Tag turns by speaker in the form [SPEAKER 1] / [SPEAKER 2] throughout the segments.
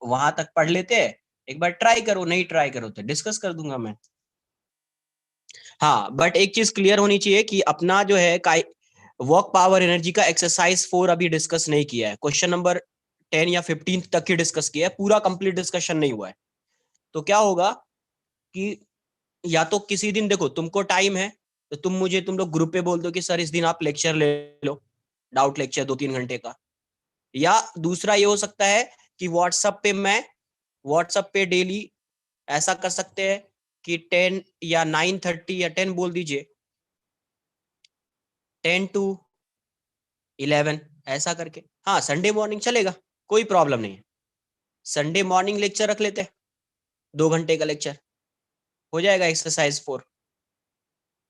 [SPEAKER 1] वहां तक पढ़ लेते हैं, एक बार ट्राई करो, नहीं ट्राई करो तो डिस्कस कर दूंगा मैं। हाँ बट एक चीज क्लियर होनी चाहिए कि अपना जो है वर्क पावर एनर्जी का एक्सरसाइज 4 अभी डिस्कस नहीं किया है, क्वेश्चन नंबर 10 या 15 तक ही डिस्कस किया है, पूरा कंप्लीट डिस्कशन नहीं हुआ है। तो क्या होगा कि या तो किसी दिन देखो तुमको टाइम है तो तुम लोग ग्रुप पे बोल दो कि सर इस दिन आप लेक्चर ले लो, डाउट लेक्चर 2-3 घंटे का। या दूसरा ये हो सकता है कि व्हाट्सएप पे डेली ऐसा कर सकते हैं कि 10 या 9:30 या 10 बोल दीजिए, 10 to 11 ऐसा करके। हाँ संडे मॉर्निंग चलेगा, कोई प्रॉब्लम नहीं है, संडे मॉर्निंग लेक्चर रख लेते हैं, 2 घंटे का लेक्चर हो जाएगा एक्सरसाइज 4।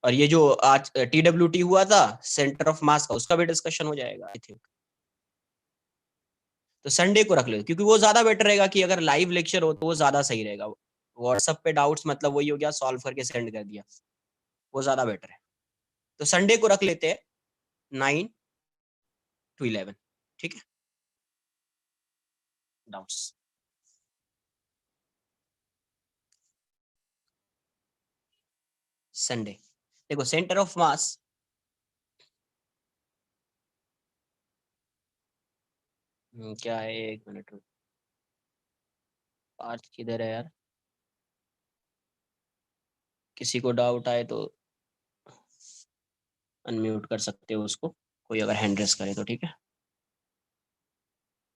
[SPEAKER 1] और ये जो आज TWT हुआ था सेंटर ऑफ मास का, उसका भी डिस्कशन हो जाएगा आई थिंक। तो संडे को रख लो क्योंकि वो ज्यादा बेटर रहेगा, कि अगर लाइव लेक्चर हो तो वो ज्यादा सही रहेगा। व्हाट्सएप पे डाउट्स मतलब वही हो गया, सॉल्व करके सेंड कर दिया, वो ज्यादा बेटर है। तो संडे को रख लेते हैं 9 to 11, ठीक है। डाउट्स संडे, देखो सेंटर ऑफ मास, क्या है, 1 मिनट, पार्थ किधर है यार, किसी को डाउट आए तो अनम्यूट कर सकते हो उसको, कोई अगर हैंड रेस करे तो, ठीक है।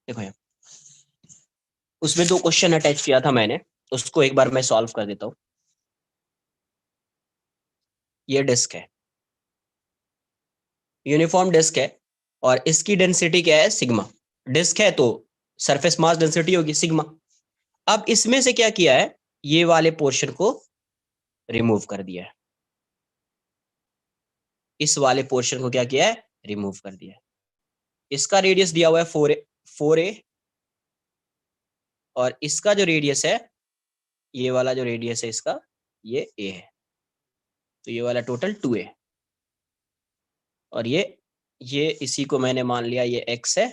[SPEAKER 1] देखो यार उसमें 2 क्वेश्चन अटैच किया था मैंने, उसको एक बार मैं सॉल्व कर देता हूँ। ये डिस्क है, यूनिफॉर्म डिस्क है, और इसकी डेंसिटी क्या है, सिग्मा। डिस्क है तो सरफेस मास डेंसिटी होगी सिग्मा। अब इसमें से क्या किया है, ये वाले पोर्शन को रिमूव कर दिया है, इस वाले पोर्शन को क्या किया है, रिमूव कर दिया है। इसका रेडियस दिया हुआ है 4a, और इसका जो रेडियस है, ये वाला जो रेडियस है इसका, ये a है, तो ये वाला टोटल 2a। और ये इसी को मैंने मान लिया ये x है,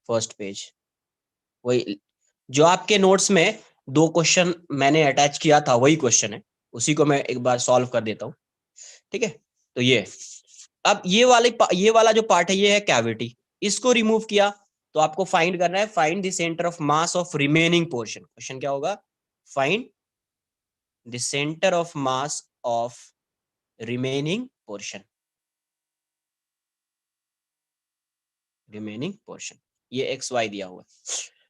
[SPEAKER 1] फर्स्ट पेज। वही जो आपके नोट्स में 2 क्वेश्चन मैंने अटैच किया था वही क्वेश्चन है, उसी को मैं एक बार सॉल्व कर देता हूँ, ठीक है। तो ये अब ये वाला जो पार्ट है ये है कैविटी, इसको रिमूव किया तो आपको फाइंड करना है, find the centre of mass of remaining portion. Question क्या होगा, find the centre of mass of remaining portion, remaining portion, ये एक्स वाई दिया हुआ।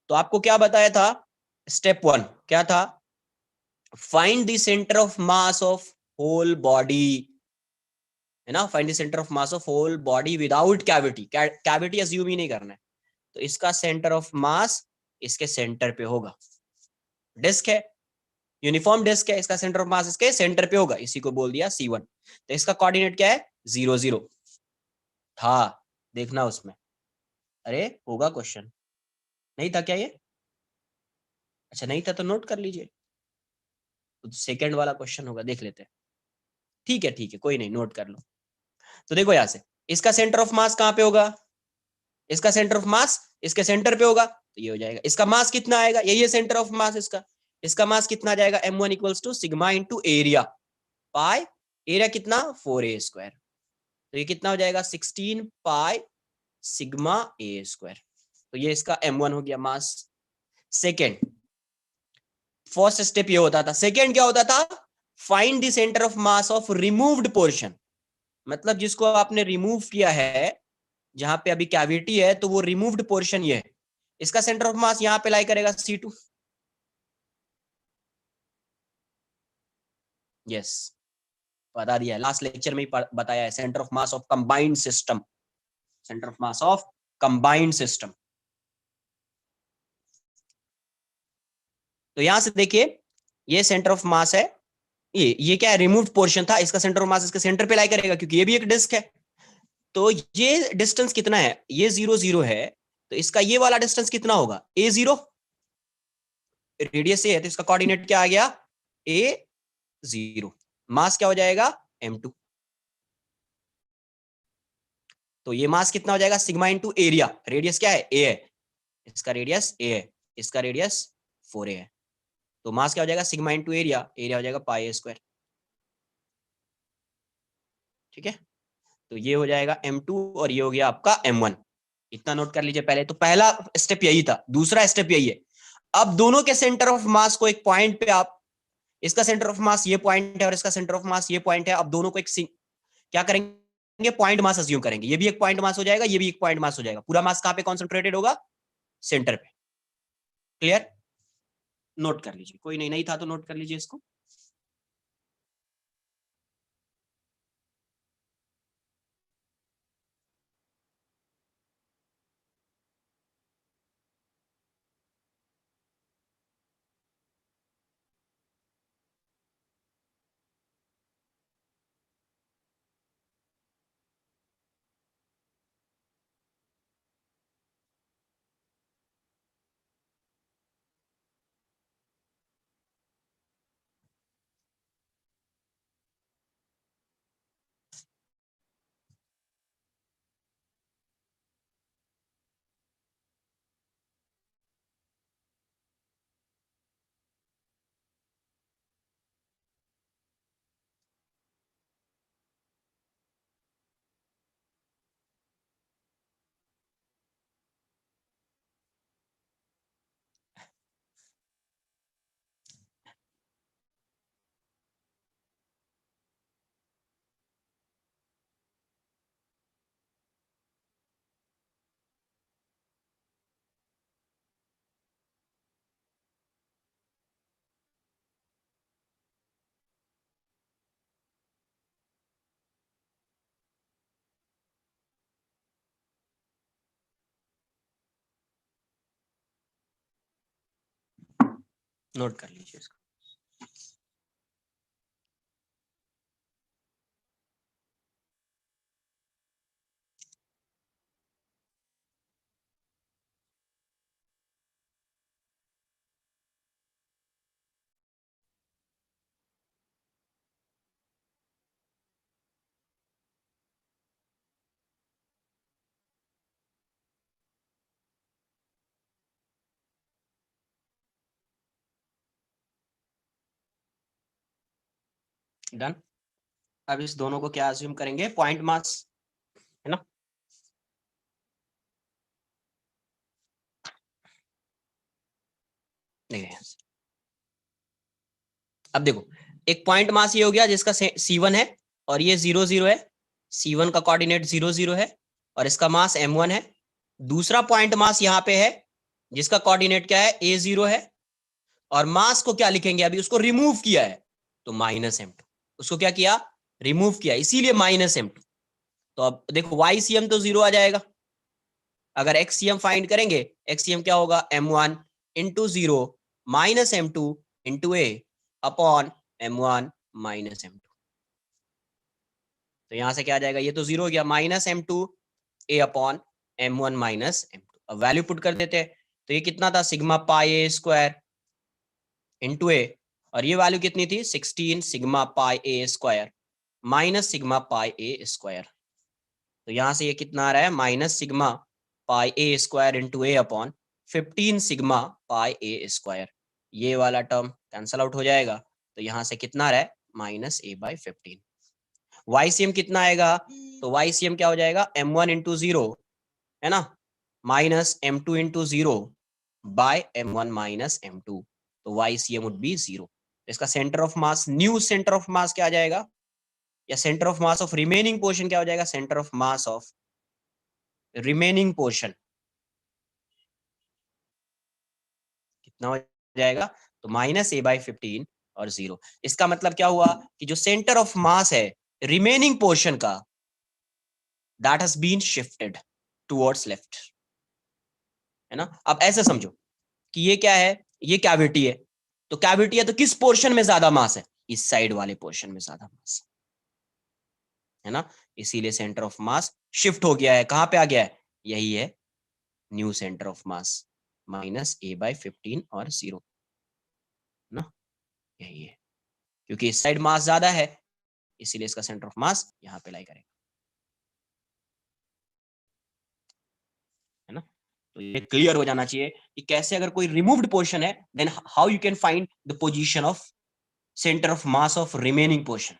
[SPEAKER 1] तो आपको क्या बताया था, स्टेप 1 क्या था, find the centre of mass of whole body, है ना, find the centre of mass of whole body without cavity, cavity assume ही नहीं करना है। तो इसका सेंटर ऑफ मास इसके सेंटर पे होगा, डिस्क है, यूनिफॉर्म डिस्क है, इसका सेंटर ऑफ मास इसके सेंटर पे होगा, इसी को बोल दिया C1। तो इसका कोऑर्डिनेट क्या है, 0 0 था, देखना उसमें, अरे होगा क्वेश्चन, नहीं था क्या ये, अच्छा नहीं था तो नोट कर लीजिए, तो सेकंड वाला क्वेश्चन होगा, देख लेते हैं, ठीक है कोई नहीं, नोट कर लो। तो देखो यहां से इसका सेंटर ऑफ मास कहां पे होगा, इसका सेंटर ऑफ मास इसके सेंटर पे होगा, तो ये हो जाएगा, इसका मास कितना आएगा, यही है सेंटर ऑफ मास इसका, इसका मास कितना आ जाएगा, m1 equals to sigma into area pi, area कितना 4a², तो ये कितना हो जाएगा 16 पाई सिग्मा a²। तो ये इसका m1 हो गया मास। सेकेंड, फर्स्ट स्टेप ये होता था, सेकेंड क्या होता था, find the centre of mass of removed portion, मतलब जिसको आपने रिमूव किया है, जहां पे अभी कैविटी है तो वो रिमूव्ड पोर्शन ये है, इसका सेंटर ऑफ मास यहां पे लाई करेगा C2। यस, बता दिया है, लास्ट लेक्चर में ही बताया है, centre of mass of combined system, centre of mass of combined system. तो यहां से देखिए ये सेंटर ऑफ मास है, ये क्या है, रिमूव्ड पोर्शन था, इसका सेंटर ऑफ मास इसके सेंटर पे लाई करेगा क्योंकि ये भी एक डिस्क है। तो ये डिस्टेंस कितना है, ये 0 0 है, तो इसका ये वाला डिस्टेंस कितना होगा, a0, रेडियस है तो इसका कोऑर्डिनेट क्या आ गया, a0, मास क्या हो जाएगा m2, तो ये मास कितना हो जाएगा सिग्मा इंटू एरिया, रेडियस क्या है a है, इसका रेडियस a है, इसका रेडियस 4a है, तो मास क्या हो जाएगा सिग्मा इंटू एरिया, एरिया हो जाएगा पाई ए स्क्वायर। ठीक है, तो ये हो जाएगा m2 और ये हो गया आपका m1। इतना नोट कर लीजिए पहले, तो पहला स्टेप यही था, दूसरा स्टेप यही है। अब दोनों के सेंटर ऑफ मास को एक पॉइंट पे आप, इसका सेंटर ऑफ मास ये पॉइंट है और इसका सेंटर ऑफ मास ये पॉइंट है, अब दोनों को एक क्या करेंगे पॉइंट मास अज्यूम करेंगे, ये भी एक पॉइंट मास हो जाएगा, ये भी एक पॉइंट मास हो जाएगा, पूरा मास कहां पे कॉन्सेंट्रेटेड होगा, सेंटर पे। क्लियर, नोट कर लीजिए, कोई नहीं था तो नोट कर लीजिए इसको। नोट कर लीजिए इसको। डन। अब इस दोनों को क्या अज्यूम करेंगे, पॉइंट मास, है ना। नहीं, अब देखो एक पॉइंट मास ये हो गया जिसका C1 है और ये 0 0 है, C1 का कोऑर्डिनेट 0 0 है और इसका मास m1 है। दूसरा पॉइंट मास यहाँ पे है जिसका कोऑर्डिनेट क्या है, A0 है, और मास को क्या लिखेंगे, अभी उसको रिमूव किया है तो -m2, उसको क्या किया, रिमूव किया, इसीलिए -m2। तो अब देखो YCM तो 0 आ जाएगा, अगर XCM फाइंड करेंगे, XCM क्या होगा, m1 into 0 -m2 into a upon m1 -m2। तो यहां से क्या आ जाएगा, ये तो 0 हो गया, -m2 a upon m1 -m2। अब वैल्यू पुट कर देते हैं, तो ये कितना था, सिग्मा पाई ए स्क्वायर इंटू ए, और ये वैल्यू कितनी थी, 16 सिग्मा पाई ए स्क्वायर माइनस सिग्मा पाई ए स्क्वायर। तो यहां से ये कितना आ रहा है, माइनस सिग्मा पाई ए स्क्वायर इंटू ए अपॉन 15 सिग्मा पाई ए स्क्वायर। ये वाला टर्म कैंसल आउट हो जाएगा, तो यहां से कितना आ रहा है, -a/15। YCM कितना आएगा, तो YCM क्या हो जाएगा, m1 इंटू 0, है ना, minus m2 into 0 bye m1 minus m2, तो YCM वुड बी 0। इसका centre of mass, new centre of मास क्या आ जाएगा, या centre of mass of remaining portion क्या हो जाएगा, centre of mass of remaining portion कितना हो जाएगा, तो -a/15 और 0। इसका मतलब क्या हुआ कि जो सेंटर ऑफ मास है रिमेनिंग पोर्शन का, that has been shifted towards left, है ना। अब ऐसे समझो कि ये क्या है, ये कैविटी है, तो कैविटी है तो किस पोर्शन में ज्यादा मास है, इस साइड वाले पोर्शन में ज्यादा मास है ना, इसीलिए सेंटर ऑफ मास शिफ्ट हो गया है, कहां पे आ गया है, यही है new centre of mass, -a/15 और 0, ना, यही है, क्योंकि इस साइड मास ज्यादा है, इसीलिए इसका सेंटर ऑफ मास यहाँ पे लाई करेगा, है ना। तो ये क्लियर हो जाना चाहिए कि कैसे अगर कोई रिमूव्ड पोर्शन है then how you can find the position of centre of mass of remaining portion.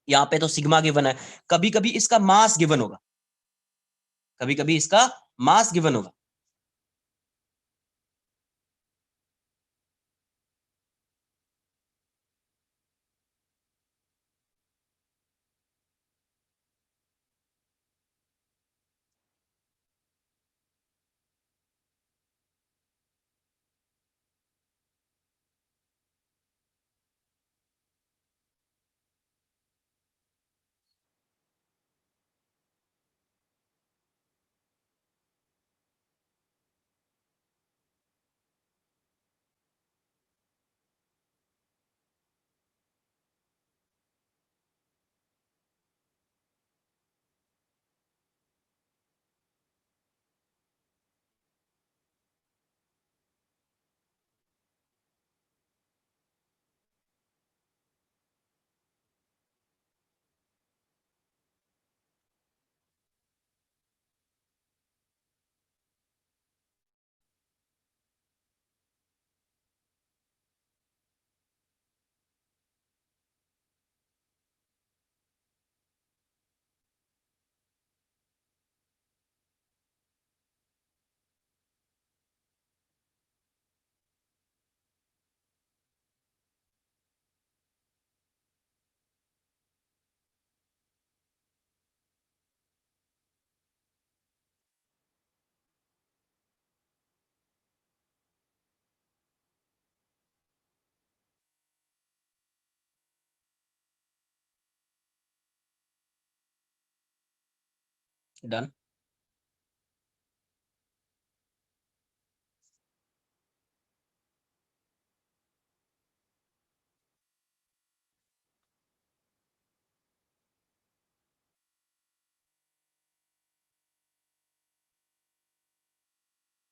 [SPEAKER 1] यहाँ पे तो सिग्मा गिवन है, कभी कभी इसका मास गिवन होगा, कभी कभी इसका मास गिवन होगा। डन।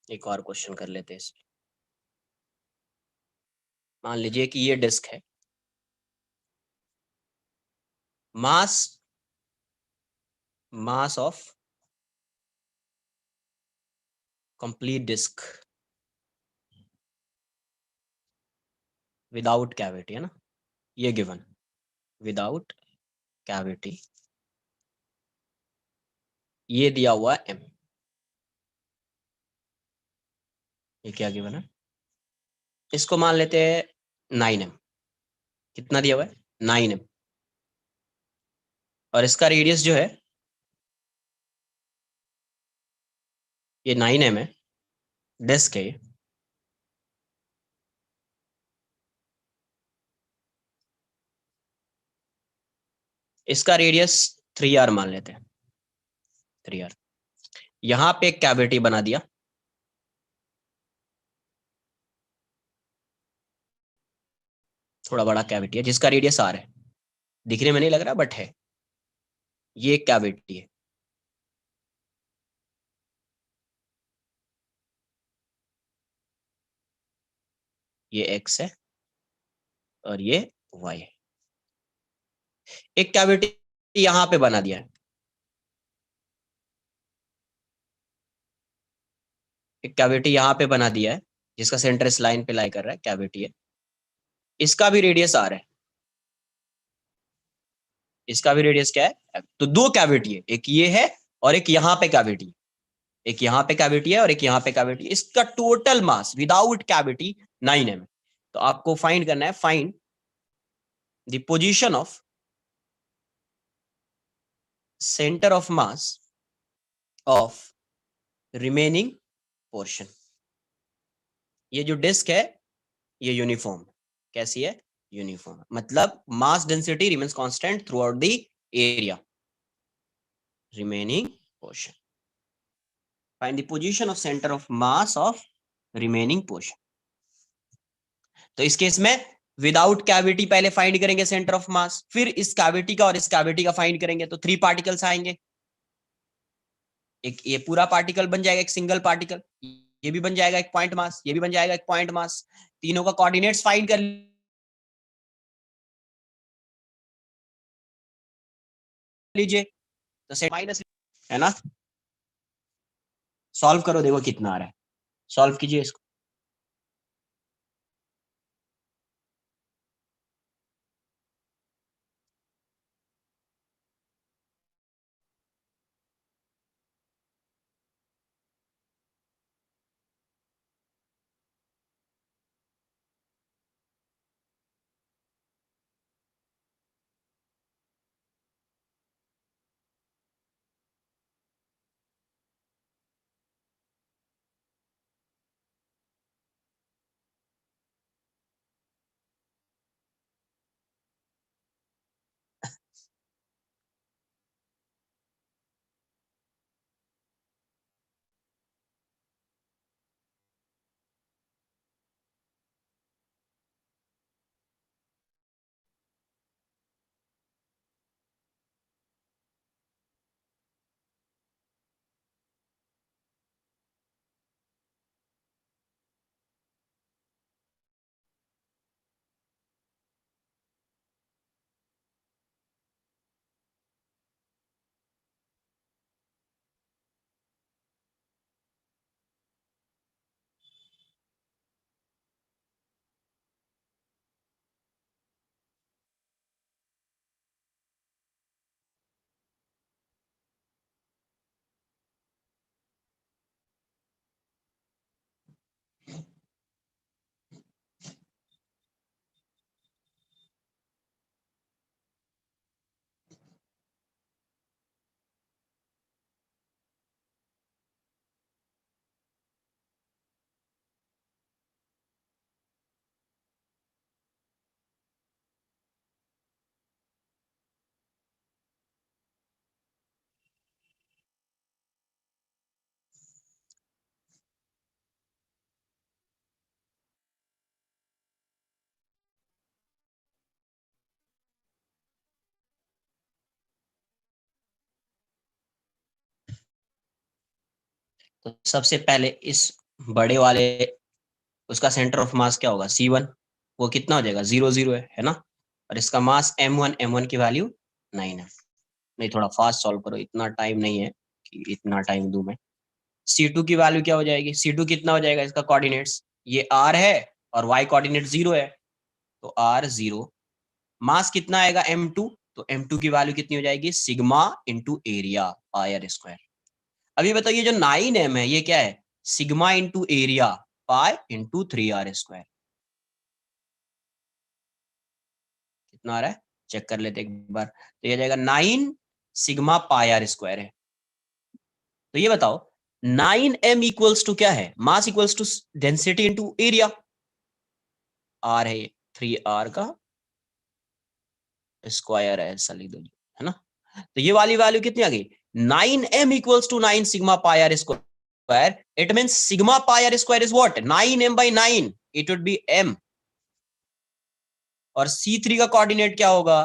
[SPEAKER 1] एक और क्वेश्चन कर लेते हैं इसमें। मान लीजिए कि ये डिस्क है, mass mass of complete disc without cavity, है ना, ये गिवन विदाउट कैविटी, ये दिया हुआ है m। ये क्या गिवन है, इसको मान लेते हैं 9m। कितना दिया हुआ है, 9m। और इसका रेडियस जो है ये 9m है, डिस्क है ये। इसका रेडियस 3r मान लेते हैं, 3r। यहां पे एक कैविटी बना दिया, थोड़ा बड़ा कैविटी है जिसका रेडियस r है, दिखने में नहीं लग रहा बट है, ये एक कैविटी है। ये x है और ये y है। एक कैविटी यहां पे बना दिया है, एक कैविटी यहां पे बना दिया है जिसका सेंटर इस लाइन पे लाई कर रहा है, कैविटी है। इसका भी रेडियस r है, इसका भी रेडियस क्या है, तो दो कैविटी है, एक ये है और एक यहां पे कैविटी, एक यहां पे कैविटी है और एक यहां पे कैविटी। इसका total mass without cavity 9m है। तो आपको फाइंड करना है, find the position of centre of mass of remaining portion. ये जो डिस्क है ये यूनिफॉर्म, कैसी है, यूनिफॉर्म, मतलब mass density remains constant throughout the area remaining portion। Find the position of center of mass of remaining portion। तो इस case में विदाउट कैविटी पहले फाइंड करेंगे सेंटर ऑफ मास, फिर इस कैविटी का और इस कैविटी का फाइंड करेंगे, तो 3 पार्टिकल्स आएंगे। एक ये पूरा पार्टिकल बन जाएगा एक सिंगल पार्टिकल, ये भी बन जाएगा एक पॉइंट मास, ये भी बन जाएगा एक पॉइंट मास। तीनों का कोऑर्डिनेट्स फाइंड कर लीजिए, तो माइनस है ना। सॉल्व करो, देखो कितना आ रहा है, सॉल्व कीजिए इसको। तो सबसे पहले इस बड़े वाले, उसका सेंटर ऑफ मास क्या होगा, C1, वो कितना हो जाएगा, 0 0 है ना। और इसका मास M1, M1 की वैल्यू 9 है। नहीं, थोड़ा फास्ट सॉल्व करो, इतना टाइम नहीं है कि इतना टाइम दूं मैं। C2 की वैल्यू क्या हो जाएगी, C2 कितना हो जाएगा, इसका कोऑर्डिनेट्स ये R है और Y कोऑर्डिनेट 0 है, तो R 0। मास कितना आएगा M2, तो M2 की वैल्यू कितनी हो जाएगी, sigma into area pi r square. अभी बताइए जो 9M है ये क्या है, sigma into area pi into 3R square. कितना आ रहा है, चेक कर लेते एक बार। तो ये जाएगा 9 सिग्मा पाई आर स्क्वायर है। तो ये बताओ 9M इक्वल्स टू क्या है, mass equals to density into area. R है ये, 3R का स्क्वायर है, ऐसा लिख दो, है ना। तो ये वाली वैल्यू कितनी आ गई, 9M equals to 9 sigma pi r square. It means sigma pi r square is what, 9M/9, it would be M। और C3 का कोऑर्डिनेट क्या होगा,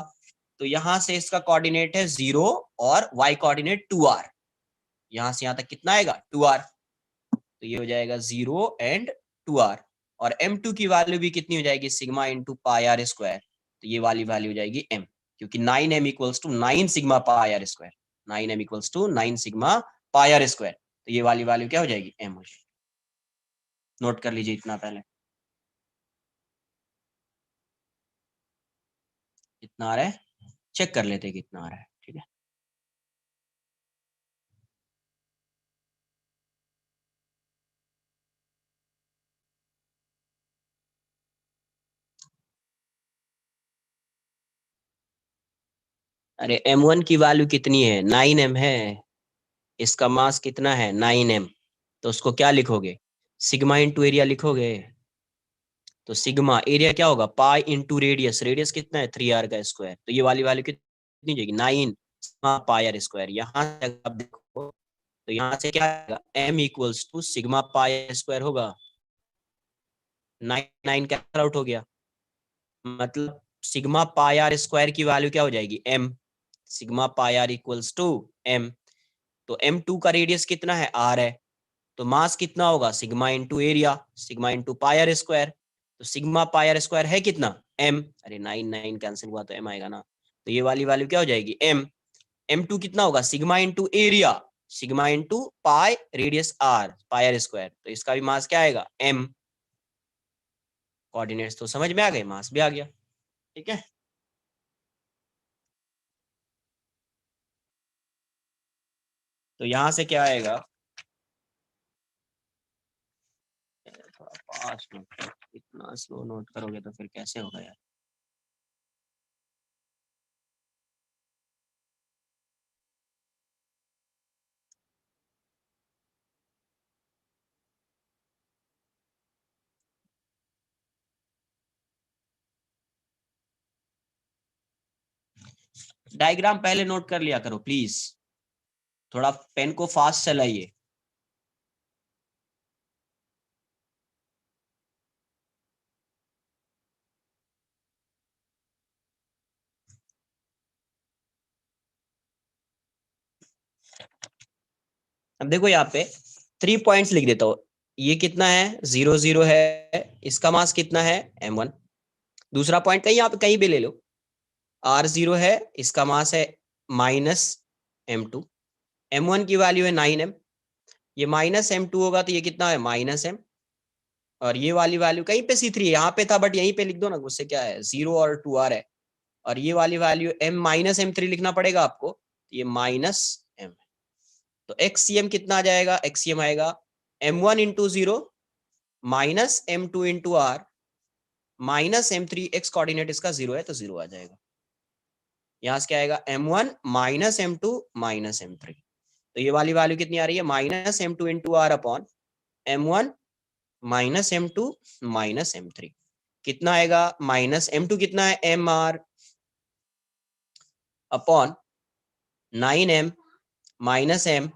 [SPEAKER 1] तो यहां से इसका कोऑर्डिनेट है 0 और y कोऑर्डिनेट 2R। यहां से यहां तक कितना आएगा, 2R। तो ये हो जाएगा 0 एंड 2R। और M2 की वैल्यू भी कितनी हो जाएगी, sigma into pi r square. तो ये वाली वैल्यू हो जाएगी M, क्योंकि 9M equals to 9 sigma pi r square. 9M equals to 9 sigma pi r square. तो ये वाली वैल्यू क्या हो जाएगी, M हो जाएगी। नोट कर लीजिए इतना पहले। कितना आ रहा है, चेक कर लेते कितना आ रहा है, ठीक है। अरे M1 की वैल्यू कितनी है, 9M है। इसका मास कितना है, 9M। तो उसको क्या लिखोगे, सिग्मा इंटू एरिया लिखोगे। तो सिग्मा एरिया क्या होगा, पाई इंटू रेडियस, रेडियस कितना है, 3R का स्क्वायर। तो ये वाली वैल्यू कितनी जाएगी, 9 सिग्मा पाई आर स्क्वायर। यहाँ से आप देखो तो यहाँ से क्या आएगा, M equals to sigma pi square होगा। 9 9 कैंसल आउट हो गया, मतलब सिग्मा पाई आर स्क्वायर की वैल्यू क्या हो जाएगी, M। Sigma pi r equals to M। तो M2 का रेडियस कितना है, R है। तो मास कितना होगा, sigma into area, sigma into pi r square. तो सिग्मा पाई आर स्क्वायर है कितना, M। अरे 9 9 कैंसिल हुआ तो M आएगा ना। तो ये वाली वैल्यू क्या हो जाएगी, M। M2 कितना होगा, sigma into area, sigma into pi radius r, pi r square, तो इसका भी मास क्या आएगा m। कोऑर्डिनेट्स तो समझ में आ गए, मास भी आ गया, ठीक है। तो यहां से क्या आएगा, थोड़ा फास्ट नोट, इतना स्लो नोट करोगे तो फिर कैसे होगा यार। डायग्राम पहले नोट कर लिया करो प्लीज, थोड़ा पेन को फास्ट चलाइए। अब देखो यहाँ पे 3 पॉइंट्स लिख देता हूँ। ये कितना है, 0 0 है, इसका मास कितना है m1। दूसरा पॉइंट कहीं यहाँ पे कहीं भी ले लो, r0 है, इसका मास है -m2, m1 की वैल्यू है 9m, ये -m2 होगा तो ये कितना है -m, और ये वाली वैल्यू कहीं पे C3 है, यहाँ पे था बट यहीं पे लिख दो ना, उससे क्या है 0 और 2r है, और ये वाली वैल्यू m-m3 लिखना पड़ेगा आपको, ये -m। तो xcm कितना आ जाएगा, xcm आएगा m1 into 0 -m2 into r -m3, x coordinate इसका 0 है तो 0 आ जाएगा। यहाँ से क्या आएगा m1 -m2 -m3, तो ये वाली वैल्यू कितनी आ रही है -m2 into r upon m1 -m2 -m3, कितना आएगा -m2 कितना है mr upon 9m -m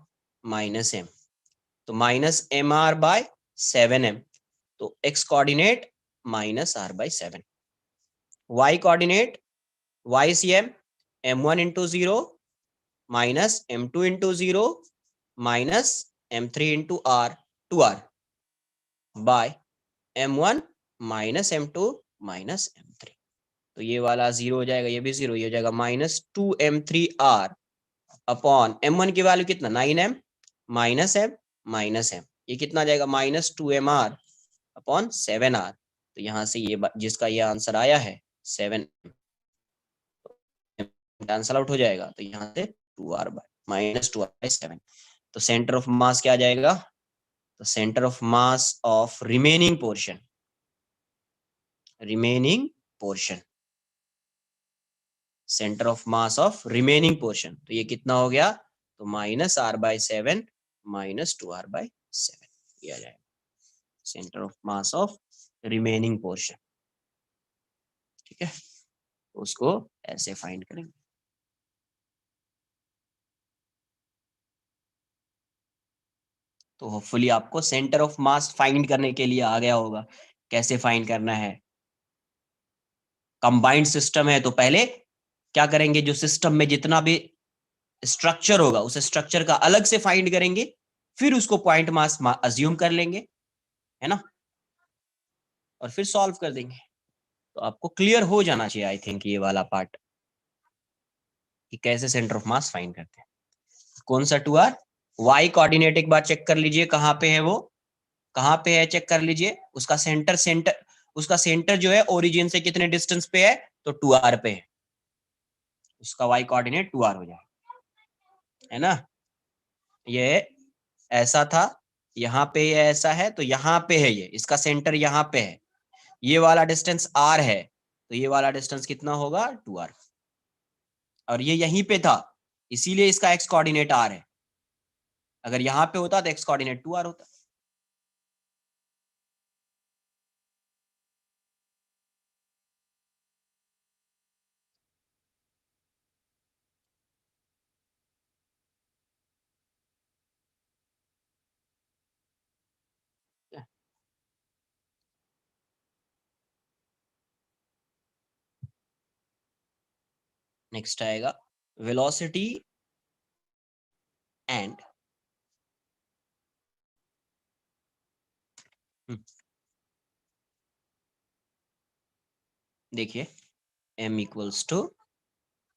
[SPEAKER 1] -m, तो -mr/7m, तो x coordinate -r/7, y coordinate ycm m1 into 0 -m2 into 0 -m3 into r 2r by m1 -m2 -m3, तो ये वाला 0 हो जाएगा, ये भी 0, ये हो जाएगा -2m3r अपॉन m1 की वैल्यू कितना 9m -m, ये कितना आ जाएगा -2mr अपॉन 7r, तो यहाँ से ये जिसका ये आंसर आया है 7 कैंसल आउट हो जाएगा, तो यहाँ से 2r बाय -2r/7, तो सेंटर ऑफ मास क्या आ जाएगा, तो centre of mass of remaining portion centre of mass of remaining portion, तो ये कितना हो गया, तो -r/7 -2r/7, ये आ जाएगा centre of mass of remaining portion, ठीक है। उसको ऐसे फाइंड करेंगे। तो होपफुली आपको सेंटर ऑफ मास फाइंड करने के लिए आ गया होगा, कैसे फाइंड करना है। कंबाइंड सिस्टम है तो पहले क्या करेंगे, जो सिस्टम में जितना भी स्ट्रक्चर होगा उस स्ट्रक्चर का अलग से फाइंड करेंगे, फिर उसको पॉइंट मास अज्यूम कर लेंगे, है ना, और फिर सॉल्व कर देंगे। तो आपको क्लियर हो जाना चाहिए आई थिंक ये वाला पार्ट, कि कैसे सेंटर ऑफ मास फाइंड करते हैं। कौन सा 2r, y कोऑर्डिनेट एक बार चेक कर लीजिए कहाँ पे है, वो कहाँ पे है चेक कर लीजिए, उसका सेंटर जो है ओरिजिन से कितने डिस्टेंस पे है, तो 2r पे है, उसका y कोऑर्डिनेट 2r हो जाए, है ना। ये ऐसा था, यहाँ पे ये ऐसा है, तो यहाँ पे है, ये इसका सेंटर यहाँ पे है, ये वाला डिस्टेंस r है, तो ये वाला डिस्टेंस कितना होगा 2r, और ये यहीं पे था इसीलिए इसका x कोऑर्डिनेट r है, अगर यहाँ पे होता तो x कोऑर्डिनेट 2r होता। नेक्स्ट आएगा वेलोसिटी एंड देखिए m इक्वल्स टू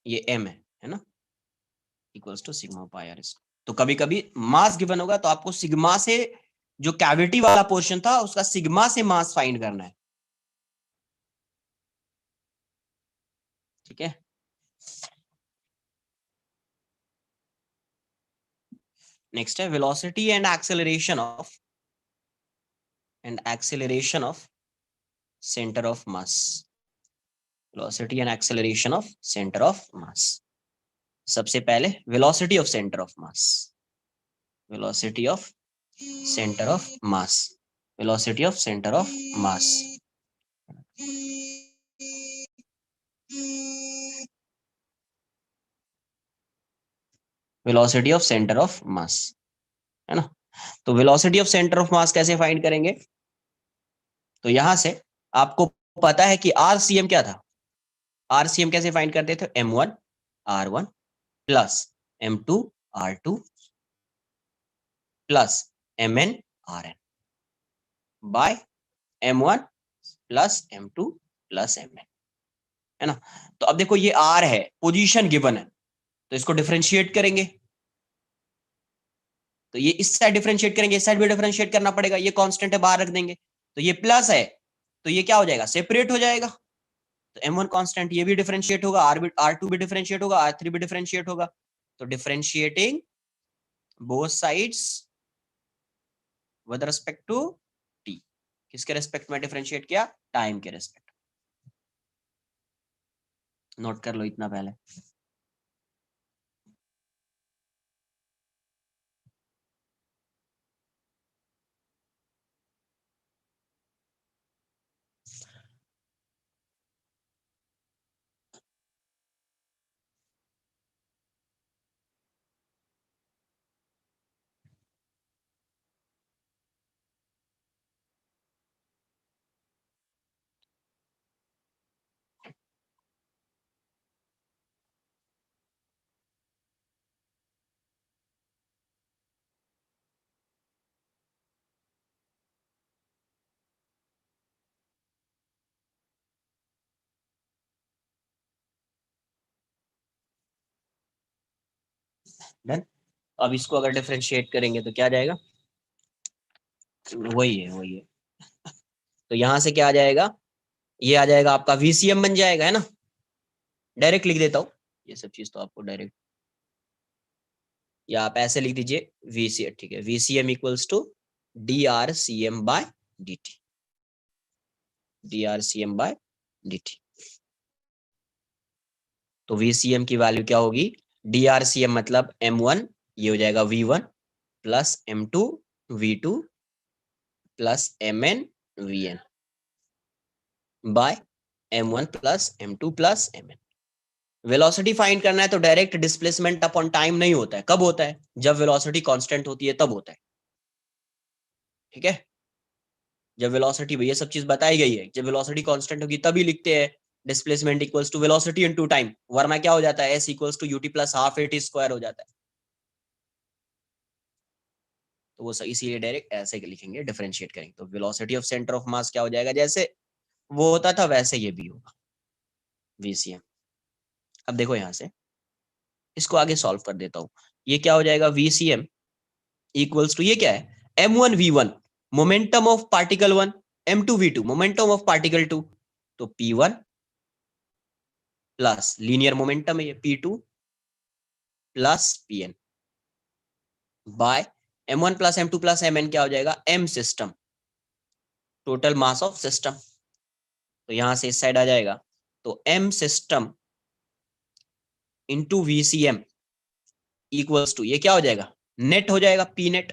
[SPEAKER 1] ये m है ना, equals to sigma pi r, तो कभी कभी मास गिवन होगा तो आपको सिग्मा से, जो कैविटी वाला पोर्शन था उसका सिग्मा से मास फाइंड करना है, ठीक है। नेक्स्ट है velocity and acceleration of centre of mass. Velocity and acceleration of centre of मास। सबसे पहले velocity of centre of mass, velocity of centre of mass, velocity of centre of mass. Velocity of centre of mass, है ना। तो velocity of centre of मास कैसे find करेंगे? तो यहां से आपको पता है कि आरसीएम क्या था, आरसीएम कैसे फाइंड करते थे, m1 r1 plus m2 r2 plus mn rn by m1 plus m2 plus mn, है ना। तो अब देखो ये r है, पोजीशन गिवन है, तो इसको डिफरेंशिएट करेंगे, तो ये इस साइड डिफरेंशिएट करेंगे, इस साइड भी डिफरेंशिएट करना पड़ेगा, ये कांस्टेंट है बाहर रख देंगे, तो ये प्लस है तो ये क्या हो जाएगा, सेपरेट हो जाएगा। तो m1 कांस्टेंट, ये भी डिफरेंशिएट होगा, r2 भी डिफरेंशिएट होगा, r3 भी डिफरेंशिएट होगा, तो differentiating both sides with respect to t। किसके रेस्पेक्ट में डिफरेंशिएट किया, टाइम के रेस्पेक्ट। नोट कर लो इतना पहले। डन। अब इसको अगर डिफरेंशिएट करेंगे तो क्या आ जाएगा, वही है वही है। तो यहां से क्या आ जाएगा, ये आ जाएगा आपका VCM बन जाएगा, है ना। डायरेक्ट लिख देता हूँ, ये सब चीज तो आपको डायरेक्ट, या आप ऐसे लिख दीजिए VCM, ठीक है, VCM equals to DRCM by DT, DRCM by DT। तो VCM की वैल्यू क्या होगी, DRCM मतलब M1, ये हो जाएगा V1 plus M2 V2 plus MN VN by M1 plus M2 plus MN। Velocity find करना है तो डायरेक्ट डिस्प्लेसमेंट अपॉन टाइम नहीं होता है, कब होता है, जब वेलोसिटी कांस्टेंट होती है तब होता है, ठीक है। जब वेलोसिटी, ये सब चीज बताई गई है, जब वेलोसिटी कांस्टेंट होगी तभी लिखते हैं displacement equals to velocity into time, वरना क्या हो जाता है, s equals to ut plus half at square हो जाता है। तो वो इसीलिए डायरेक्ट ऐसे लिखेंगे, डिफरेंशिएट करेंगे, तो वेलोसिटी ऑफ सेंटर ऑफ मास क्या हो जाएगा, जैसे वो होता था वैसे ये भी होगा, VCM। अब देखो यहां से इसको आगे सॉल्व कर देता हूं, ये क्या हो जाएगा, VCM इक्वल्स टू, ये क्या है, m1 v1 momentum of particle 1, m2 v2 momentum of particle 2, तो p1 प्लस लीनियर मोमेंटम है ये p2 plus pn by m1 plus m2 plus mn क्या हो जाएगा, m system, total mass of system. तो यहां से इस साइड आ जाएगा, तो m system into VCM equals to, ये क्या हो जाएगा, नेट हो जाएगा, p नेट,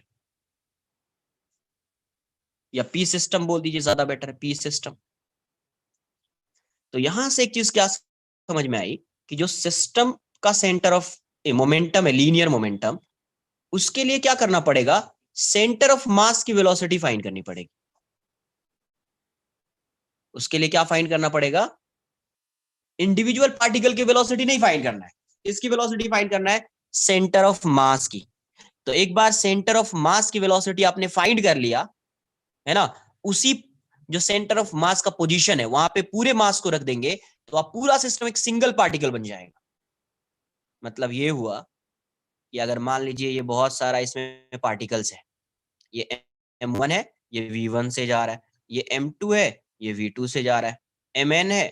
[SPEAKER 1] या p सिस्टम बोल दीजिए, ज्यादा बेटर है, p सिस्टम। तो यहां से एक चीज क्या समझ में आई कि जो सिस्टम का सेंटर ऑफ मोमेंटम है, लीनियर मोमेंटम, उसके लिए क्या करना पड़ेगा, सेंटर ऑफ मास की वेलोसिटी फाइंड करनी पड़ेगी। उसके लिए क्या फाइंड करना पड़ेगा, इंडिविजुअल पार्टिकल की वेलोसिटी नहीं फाइंड करना है, इसकी वेलोसिटी फाइंड करना है, सेंटर ऑफ मास की। तो एक बार सेंटर ऑफ मास की वेलोसिटी आपने फाइंड कर लिया, है ना, उसी जो सेंटर ऑफ मास का पोजीशन है वहां पे पूरे मास को रख देंगे, तो आप पूरा सिस्टम एक सिंगल पार्टिकल बन जाएगा। मतलब ये हुआ कि अगर मान लीजिए ये बहुत सारा इसमें पार्टिकल्स है, ये m1 है, ये v1 से जा रहा है, ये m2 है, ये v2 से जा रहा है, mn है,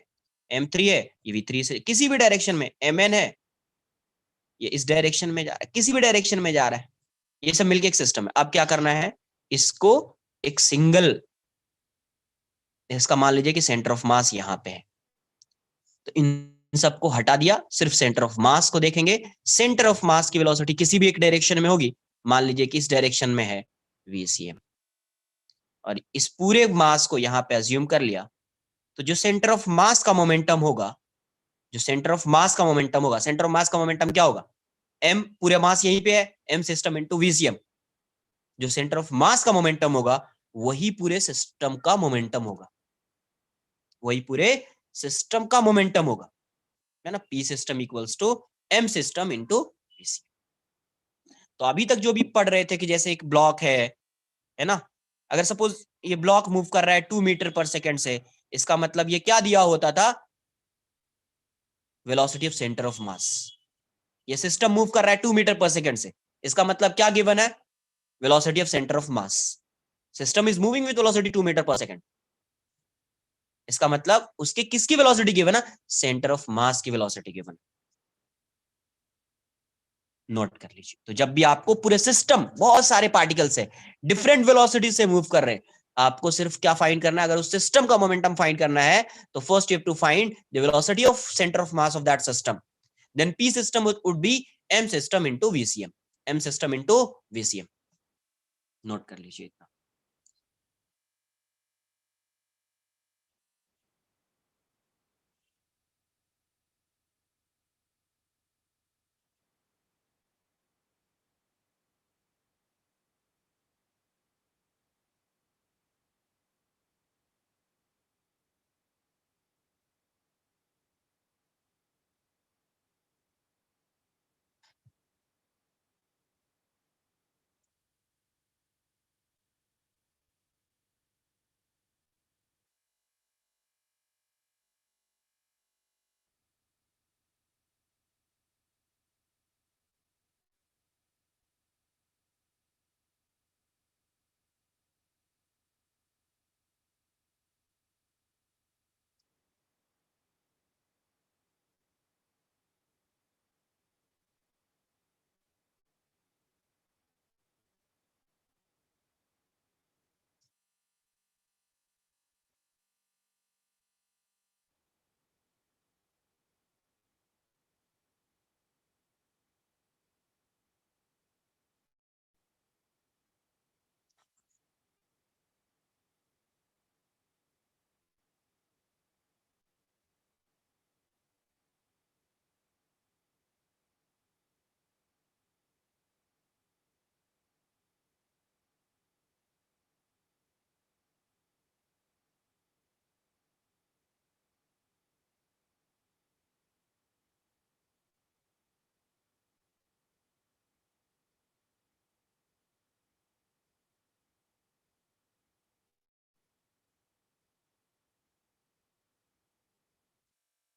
[SPEAKER 1] m3 है, ये v3 से, किसी भी डायरेक्शन में mn है, ये इस डायरेक्शन में जा रहा है, किसी भी डायरेक्शन में जा रहा है, ये सब मिलके एक सिस्टम है। अब क्या करना है, इसको एक सिंगल, इसका मान लीजिए कि सेंटर ऑफ मास यहाँ पे है, तो इन सबको हटा दिया, सिर्फ सेंटर ऑफ मास को देखेंगे। सेंटर ऑफ मास की वेलोसिटी किसी भी एक डायरेक्शन में होगी, मान लीजिए कि इस डायरेक्शन में है vcm, और इस पूरे मास को यहाँ पे अज्यूम कर लिया, तो जो सेंटर ऑफ मास का मोमेंटम होगा, जो सेंटर ऑफ मास का मोमेंटम होगा, सेंटर ऑफ मास का मोमेंटम क्या होगा, m, पूरे मास यहीं पे है, m सिस्टम इनटू vcm, जो सेंटर ऑफ मास का मोमेंटम होगा वही पूरे सिस्टम का मोमेंटम होगा, वही पूरे सिस्टम का मोमेंटम होगा, है ना। p system equals to m system into vcm। तो अभी तक जो भी पढ़ रहे थे कि जैसे एक ब्लॉक है ना, अगर सपोज ये ब्लॉक मूव कर रहा है 2 मीटर पर सेकंड से, इसका मतलब ये क्या दिया होता था, वेलोसिटी ऑफ सेंटर ऑफ मास। ये सिस्टम मूव कर रहा है 2 मीटर पर सेकंड से, इसका मतलब क्या गिवन है, velocity of centre of mass. System is moving with velocity 2 metre पर सेकंड, इसका मतलब उसके किसकी वेलोसिटी गिवन है, सेंटर ऑफ मास की वेलोसिटी गिवन। नोट कर लीजिए। तो जब भी आपको पूरे सिस्टम, बहुत सारे पार्टिकल्स है, डिफरेंट वेलोसिटी से मूव कर रहे हैं, आपको सिर्फ क्या फाइंड करना है, अगर उस सिस्टम का मोमेंटम फाइंड करना है, तो first you have to find the velocity of centre of mass of that system, then p system would be m system into vcm, m system into vcm। Note कर लीजिए इतना।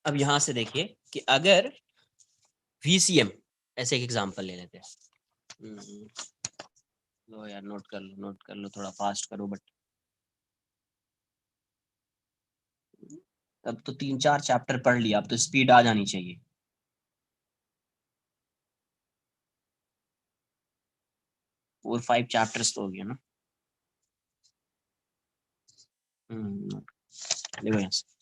[SPEAKER 1] अब यहां से देखिए कि अगर vcm, ऐसे एक एग्जांपल ले लेते हैं। लो यार, नोट कर लो, नोट कर लो, थोड़ा फास्ट करो, बट अब तो 3-4 चैप्टर पढ़ लिया, अब तो स्पीड आ जानी चाहिए। 4-5 चैप्टर्स तो हो गया ना। देखो यहाँ से,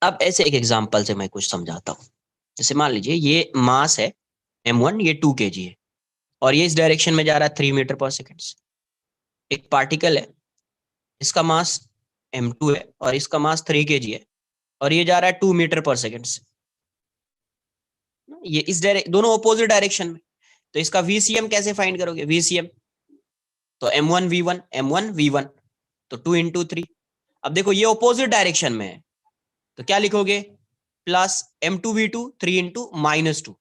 [SPEAKER 1] अब ऐसे एक एग्जांपल से मैं कुछ समझाता हूँ। जैसे मान लीजिए ये मास है m1, ये 2 kg है, और ये इस डायरेक्शन में जा रहा है 3 मीटर पर सेकंड से। एक पार्टिकल है, इसका मास m2 है और इसका मास 3 kg है, और ये जा रहा है 2 मीटर पर सेकंड से। ये इस डायरेक्शन, दोनों अपोजिट डायरेक्शन में, तो इसका vcm कैसे फाइंड करोगे, vcm तो m1 v1, m1 v1, तो 2 इंटू 3। अब देखो ये अपोजिट डायरेक्शन में है, तो क्या लिखोगे, प्लस m2 v2 3 इंटू -2,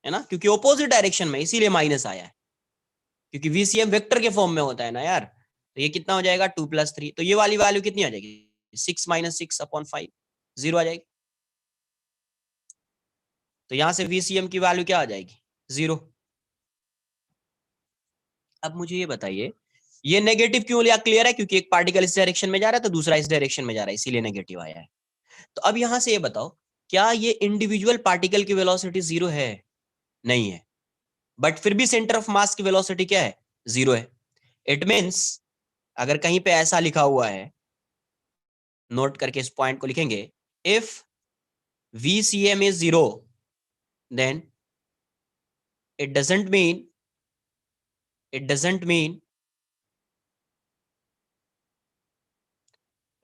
[SPEAKER 1] है ना, क्योंकि अपोजिट डायरेक्शन में, इसीलिए माइनस आया है, क्योंकि वीसीएम वेक्टर के फॉर्म में होता है ना यार। तो ये कितना हो जाएगा, 2 + 3, तो ये वाली वैल्यू कितनी आ जाएगी, 6 - 6/5, 0 आ जाएगी। तो यहां से VCM की वैल्यू क्या आ जाएगी, 0। अब मुझे ये बताइए ये नेगेटिव क्यों लिया, क्लियर है, क्योंकि एक पार्टिकल इस डायरेक्शन में जा रहा है तो दूसरा इस डायरेक्शन में जा रहा है, इसीलिए नेगेटिव आया है। तो अब यहां से ये बताओ क्या ये इंडिविजुअल पार्टिकल की वेलोसिटी 0 है, नहीं है, बट फिर भी सेंटर ऑफ मास की वेलोसिटी क्या है, 0 है। इट मींस अगर कहीं पे ऐसा लिखा हुआ है, नोट करके इस पॉइंट को लिखेंगे, if VCM is 0 then it doesn't mean it doesn't mean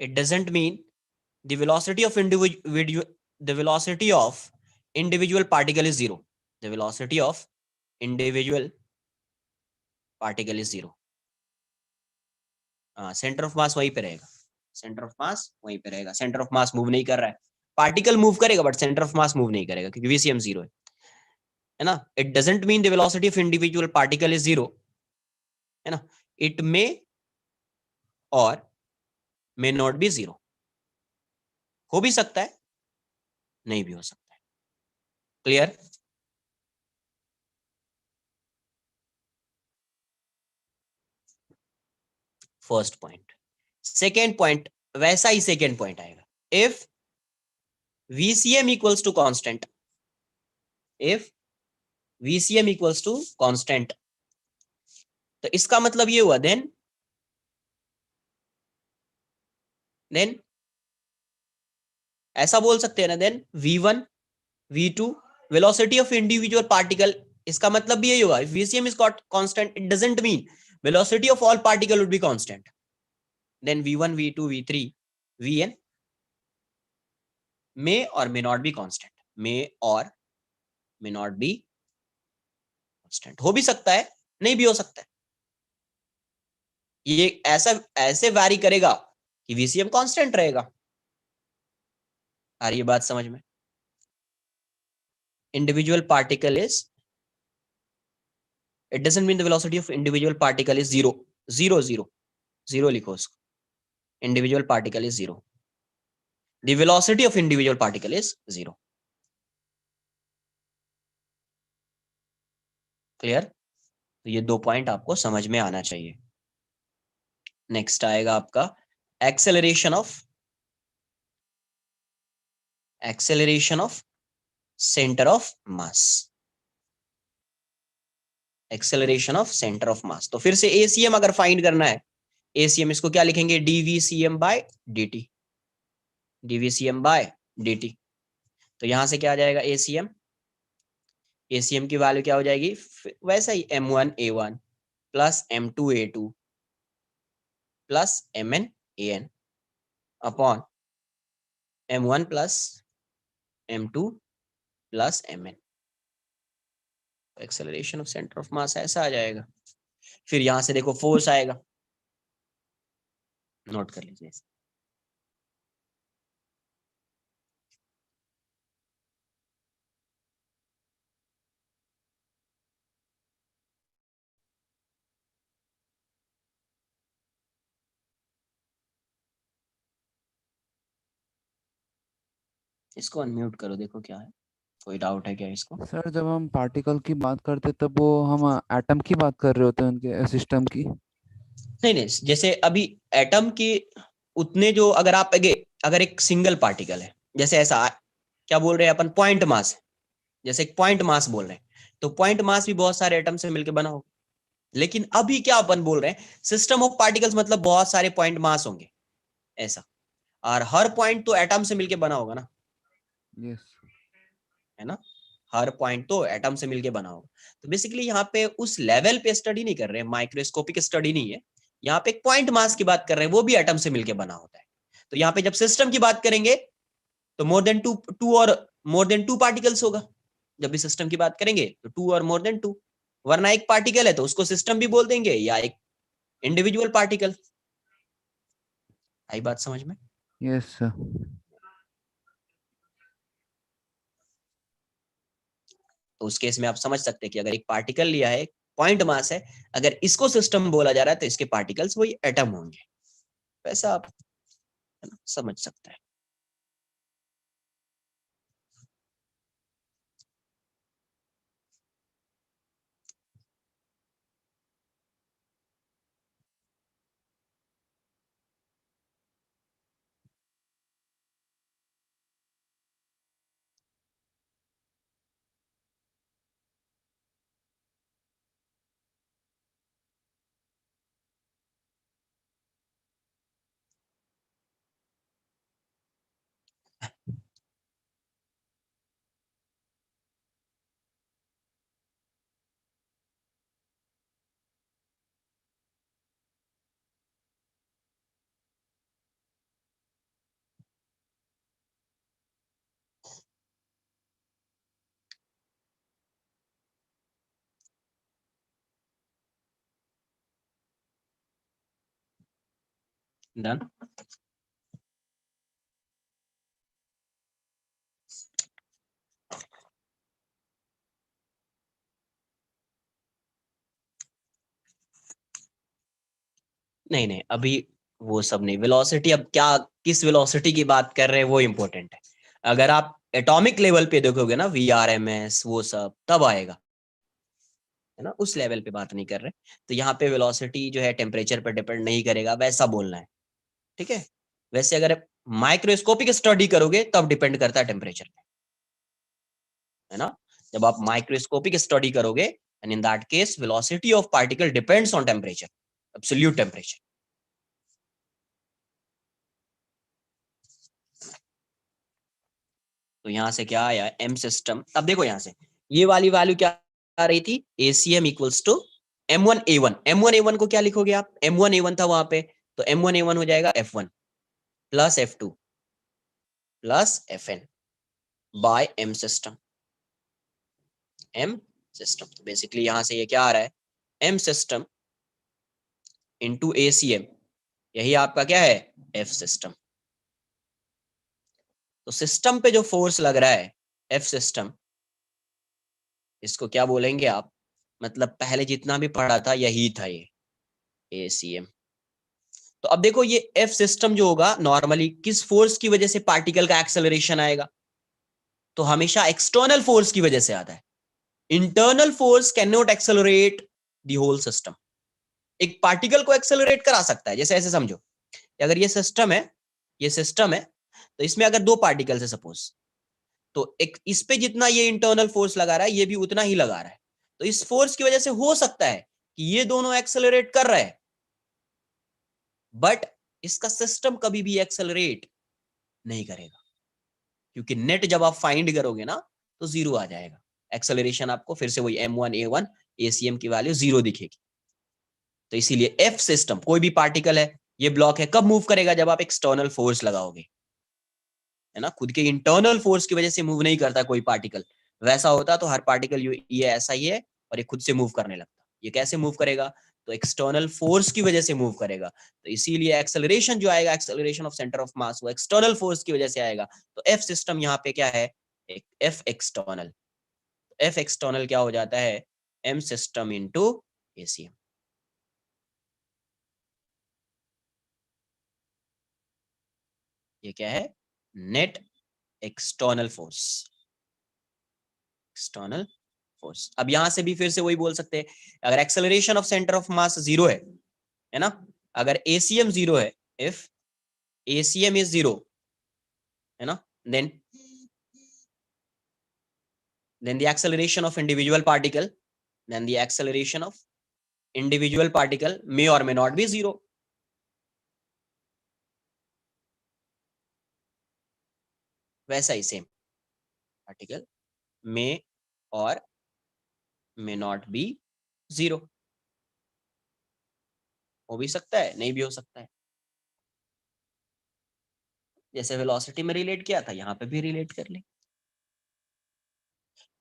[SPEAKER 1] it doesn't mean the velocity of individual particle is 0, the velocity of individual particle is 0। Centre of मास वहीं पे रहेगा, सेंटर ऑफ मास वहीं पे रहेगा, सेंटर ऑफ मास मूव नहीं कर रहा है, पार्टिकल मूव करेगा but centre of mass move नहीं करेगा क्योंकि VCM 0 है ना। It doesn't mean the velocity of individual particle is 0, है ना, इट मे और मे नॉट बी 0, हो भी सकता है नहीं भी हो सकता है। Clear? First point. Second point वैसा ही सेकेंड पॉइंट आएगा, if VCM equals to constant, if VCM equals to constant, तो इसका मतलब ये हुआ देन ऐसा बोल सकते हैं ना, then V1 V2 velocity of individual particle, इसका मतलब भी यही होगा, if VCM is constant it doesn't mean velocity of all particle would be constant, then V1 V2 V3 Vn may or may not be constant, may or may not be constant, हो भी सकता है नहीं भी हो सकता है, ये ऐसा ऐसे वैरी करेगा कि VCM कांस्टेंट रहेगा। आ रही है बात समझ में? Individual particle is, it doesn't mean the velocity of individual particle is 0, 0 0 0 लिखो उसको, individual particle is 0, the velocity of individual particle is 0। Clear? तो ये 2 पॉइंट आपको समझ में आना चाहिए। नेक्स्ट आएगा आपका acceleration of centre of mass, acceleration of centre of मास। तो फिर से ACM अगर फाइंड करना है, ACM इसको क्या लिखेंगे, DVCM by dt, DVCM by dt। तो यहां से क्या आ जाएगा ACM की वैल्यू क्या हो जाएगी, वैसा ही M1A1 plus M2A2 plus MnAn upon M1 plus M2 plus Mn। Acceleration of centre of मास ऐसा आ जाएगा। फिर यहां से देखो फोर्स आएगा, नोट कर लीजिए, इसको अनम्यूट करो, देखो क्या है, कोई डाउट है क्या इसको?
[SPEAKER 2] सर जब हम पार्टिकल की बात करते तब वो हम एटम की बात कर रहे होते हैं, उनके सिस्टम की।
[SPEAKER 1] नहीं नहीं, जैसे अभी एटम की उतने जो, अगर आप अगर एक सिंगल पार्टिकल है, जैसे ऐसा क्या बोल रहे हैं अपन, पॉइंट मास है, जैसे एक पॉइंट मास बोल रहे हैं, तो पॉइंट मास भी बहुत सारे एटम से मिलकर बना होगा। लेकिन अभी क्या अपन बोल रहे हैं, सिस्टम ऑफ पार्टिकल्स मतलब बहुत सारे पॉइंट मास होंगे ऐसा, और हर पॉइंट तो एटम से मिलकर बना होगा ना,
[SPEAKER 2] यस।
[SPEAKER 1] है ना, हर पॉइंट तो एटम से मिलके बना होगा। तो बेसिकली यहाँ पे उस लेवल पे स्टडी नहीं कर रहे हैं, माइक्रोस्कोपिक स्टडी नहीं है, यहाँ पे एक पॉइंट मास की बात कर रहे हैं, वो भी एटम से मिलके बना होता है। तो यहाँ पे जब सिस्टम की बात करेंगे तो मोर देन टू और मोर देन टू पार्टिकल्स होगा, जब भी सिस्टम की बात करेंगे तो 2 और मोर देन 2, वरना एक पार्टिकल है तो उसको सिस्टम भी बोल देंगे या एक इंडिविजुअल पार्टिकल। आई बात समझ में?
[SPEAKER 2] Yes sir.
[SPEAKER 1] तो उस केस में आप समझ सकते हैं कि अगर एक पार्टिकल लिया है, पॉइंट मास है, अगर इसको सिस्टम बोला जा रहा है तो इसके पार्टिकल्स वही एटम होंगे, वैसा आप समझ सकते हैं। डन। नहीं नहीं, अभी वो सब नहीं, वेलोसिटी अब क्या, किस वेलोसिटी की बात कर रहे हैं वो इंपॉर्टेंट है। अगर आप एटॉमिक लेवल पे देखोगे ना, VRMS वो सब तब आएगा, है ना, उस लेवल पे बात नहीं कर रहे। तो यहाँ पे वेलोसिटी जो है टेम्परेचर पर डिपेंड नहीं करेगा, वैसा बोलना है, ठीक है। वैसे अगर माइक्रोस्कोपिक स्टडी करोगे तब डिपेंड करता है टेम्परेचर पे, है ना। जब आप माइक्रोस्कोपिक स्टडी करोगे, and in that case velocity of particle depends on temperature, absolute temperature. तो यहाँ से क्या आया, एम सिस्टम। अब देखो यहाँ से ये वाली वैल्यू क्या आ रही थी, ACM equals to M1A1। M1A1 को क्या लिखोगे आप, M1A1 था वहां पे, तो M1A1 हो जाएगा F1 plus F2 plus Fn by M system. M system, तो बेसिकली यहां से ये क्या आ रहा है, M सिस्टम इंटू ACM, यही आपका क्या है, F सिस्टम। तो सिस्टम पे जो फोर्स लग रहा है F सिस्टम, इसको क्या बोलेंगे आप, मतलब पहले जितना भी पढ़ा था यही था ये ACM। तो अब देखो ये F सिस्टम जो होगा, नॉर्मली किस फोर्स की वजह से पार्टिकल का एक्सेलरेशन आएगा, तो हमेशा एक्सटर्नल फोर्स की वजह से आता है। Internal force can not accelerate the whole system. एक पार्टिकल को एक्सेलरेट करा सकता है, जैसे ऐसे समझो, अगर ये सिस्टम है, ये सिस्टम है, तो इसमें अगर दो पार्टिकल्स है सपोज, तो एक इस पे जितना ये इंटरनल फोर्स लगा रहा है, ये भी उतना ही लगा रहा है। तो इस फोर्स की वजह से हो सकता है कि ये दोनों एक्सेलरेट कर रहे हैं, बट इसका सिस्टम कभी भी एक्सेलरेट नहीं करेगा, क्योंकि नेट जब आप फाइंड करोगे ना, तो जीरो आ जाएगा। एक्सेलरेशन आपको फिर से वही M1A1 ACM की वैल्यू जीरो दिखेगी। तो इसीलिए F सिस्टम, कोई भी पार्टिकल है, ये ब्लॉक है, कब मूव करेगा, जब आप एक्सटर्नल फोर्स लगाओगे, है ना। खुद के इंटरनल फोर्स की वजह से मूव नहीं करता कोई पार्टिकल। वैसा होता तो हर पार्टिकल ये ऐसा ही है और ये खुद से मूव करने लगता। ये कैसे मूव करेगा, तो एक्सटर्नल फोर्स की वजह से मूव करेगा। तो इसीलिए एक्सेलरेशन जो आएगा, एक्सेलरेशन ऑफ सेंटर ऑफ मास, वो एक्सटर्नल फोर्स की वजह से आएगा। तो एफ सिस्टम यहाँ पे क्या है, एफ एक्सटर्नल। एफ एक्सटर्नल क्या हो जाता है, एम सिस्टम इंटू ACM। ये क्या है, net external force, external force. अब यहां से भी फिर से वही बोल सकते हैं, अगर acceleration of centre of mass zero है ना, अगर ACM जीरो है, इफ ACM इज जीरो, है ना, then the acceleration of individual particle, then the acceleration of individual particle may or may not be zero। वैसा ही सेम, पार्टिकल may और may not be zero, हो भी सकता है, नहीं भी हो सकता है। जैसे वेलोसिटी में रिलेट किया था, यहाँ पे भी रिलेट कर ले।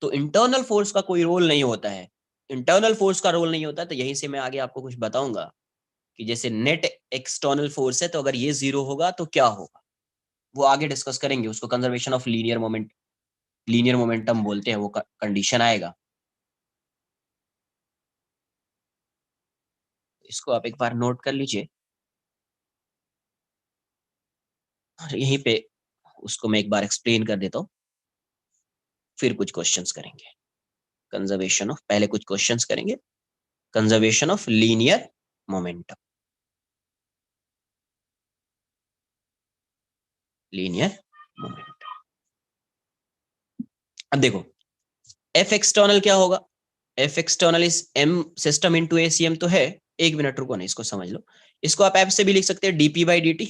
[SPEAKER 1] तो इंटरनल फोर्स का कोई रोल नहीं होता है, इंटरनल फोर्स का रोल नहीं होता। तो यहीं से मैं आगे आपको कुछ बताऊंगा कि जैसे नेट एक्सटर्नल फोर्स है, तो अगर ये जीरो होगा तो क्या होगा, वो आगे डिस्कस करेंगे। उसको conservation of linear moment, linear momentum बोलते हैं, वो कंडीशन आएगा। इसको आप एक बार नोट कर लीजिए, और यहीं पे उसको मैं एक बार एक्सप्लेन कर देता हूँ, फिर कुछ क्वेश्चंस करेंगे। कंजर्वेशन ऑफ, पहले कुछ क्वेश्चंस करेंगे, conservation of linear momentum, linear momentum. अब देखो एफ एक्सटर्नल क्या होगा, F external is M system into ACM तो है। एक मिनट रुको ना, इसको समझ लो। इसको आप एफ से भी लिख सकते हैं, dP/dt,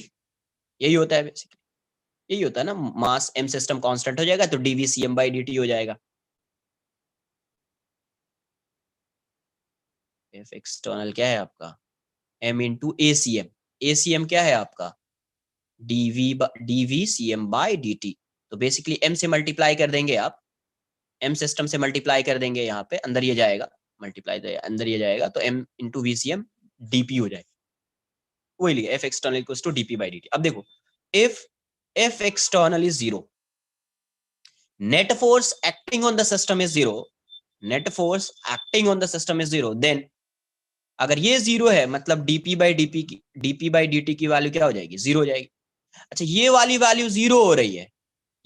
[SPEAKER 1] यही होता है बेसिकली, यही होता है ना। मास एम सिस्टम कांस्टेंट हो जाएगा तो dVCM/dt हो जाएगा। एफ एक्सटर्नल क्या है आपका, m इंटू ACM। ACM क्या है आपका, dVCM/dt। तो बेसिकली m से मल्टीप्लाई कर देंगे आप, m सिस्टम से मल्टीप्लाई कर देंगे, यहाँ पे अंदर ये जाएगा, मल्टीप्लाई अंदर ये जाएगा, तो m इंटू VCM dP हो जाएगा। वही लिखा F external equals to dp by dt। अब देखो if F external is zero, net force acting on the system is zero, net force acting on the system is zero, then अगर ये zero है मतलब डीपी बाई dt की value क्या हो जाएगी, जीरो हो जाएगी। अच्छा ये वाली वैल्यू जीरो हो रही है,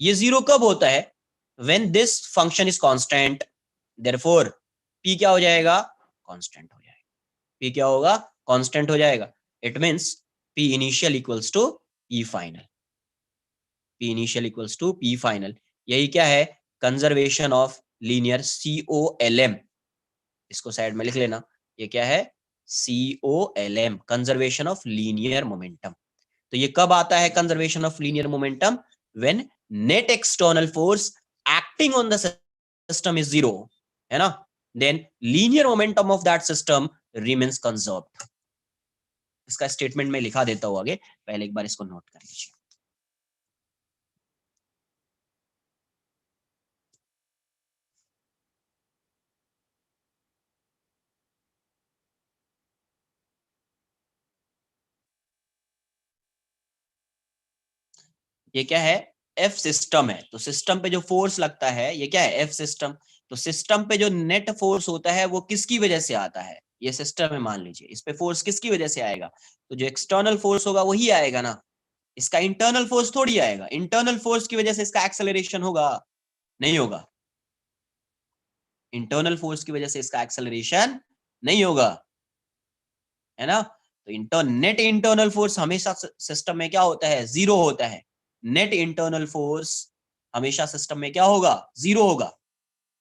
[SPEAKER 1] ये जीरो कब होता है, when this function is constant, therefore p क्या हो जाएगा, कांस्टेंट हो जाएगा। p क्या होगा, कांस्टेंट हो जाएगा। It means p initial equals to p final, p initial equals to p final। यही क्या है, कंजर्वेशन ऑफ लीनियर COLM। इसको साइड में लिख लेना, ये क्या है, COLM, conservation of linear momentum. तो ये कब आता है conservation of linear momentum, when net external force acting on the system is zero, है ना, then linear momentum of that system remains conserved. इसका स्टेटमेंट में लिखा देता हूं आगे, पहले एक बार इसको नोट कर लीजिए। ये क्या है, एफ सिस्टम है, तो सिस्टम पे जो फोर्स लगता है ये क्या है, एफ सिस्टम। तो सिस्टम पे जो नेट फोर्स होता है वो किसकी वजह से आता है, ये सिस्टम है मान लीजिए, इस पे फोर्स किसकी वजह से आएगा, तो जो एक्सटर्नल फोर्स होगा वही आएगा ना, इसका इंटरनल फोर्स थोड़ी आएगा। इंटरनल फोर्स की वजह से इसका एक्सेलरेशन होगा, नहीं होगा, इंटरनल फोर्स की वजह से इसका एक्सेलरेशन नहीं होगा, है ना। तो नेट इंटरनल फोर्स हमेशा सिस्टम में क्या होता है, जीरो होता है। नेट इंटरनल फोर्स हमेशा सिस्टम में क्या होगा, जीरो होगा,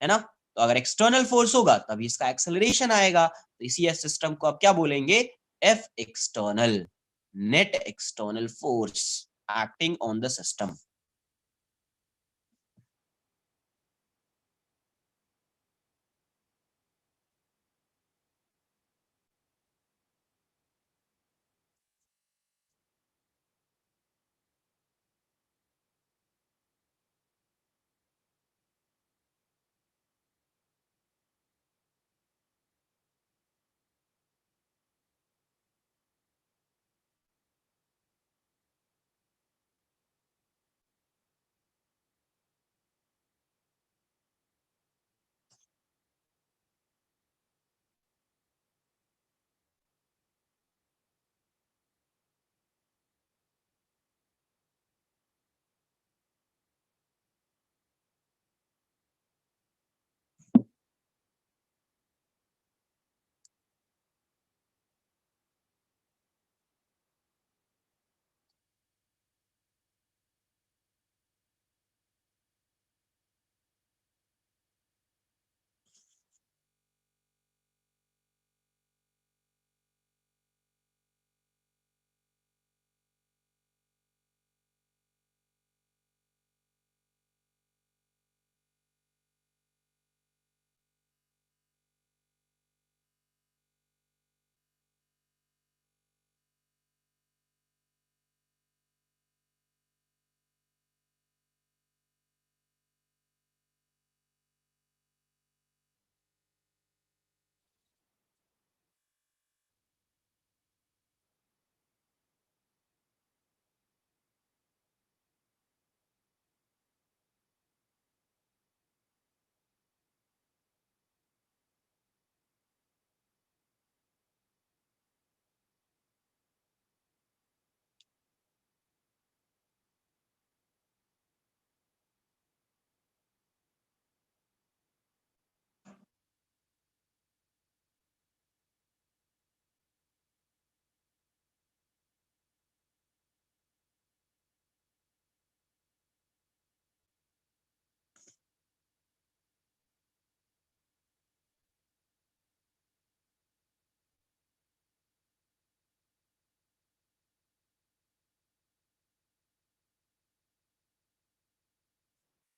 [SPEAKER 1] है ना। तो अगर एक्सटर्नल फोर्स होगा तभी इसका एक्सेलरेशन आएगा, तो इसी सिस्टम को आप क्या बोलेंगे, F external, net external force acting on the system.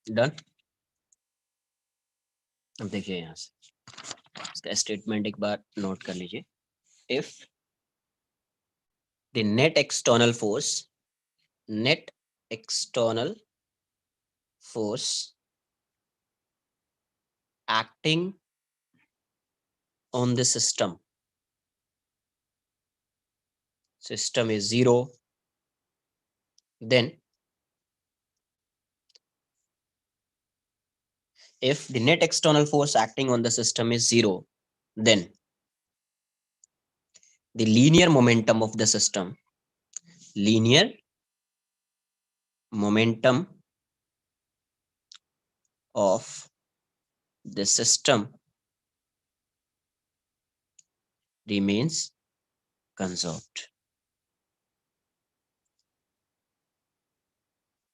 [SPEAKER 1] Done. अब देखिए यहां से इसका स्टेटमेंट एक बार नोट कर लीजिए। If the net external force acting on the system system is 0, then if the net external force acting on the system is 0, then the linear momentum of the system, linear momentum of the system remains conserved.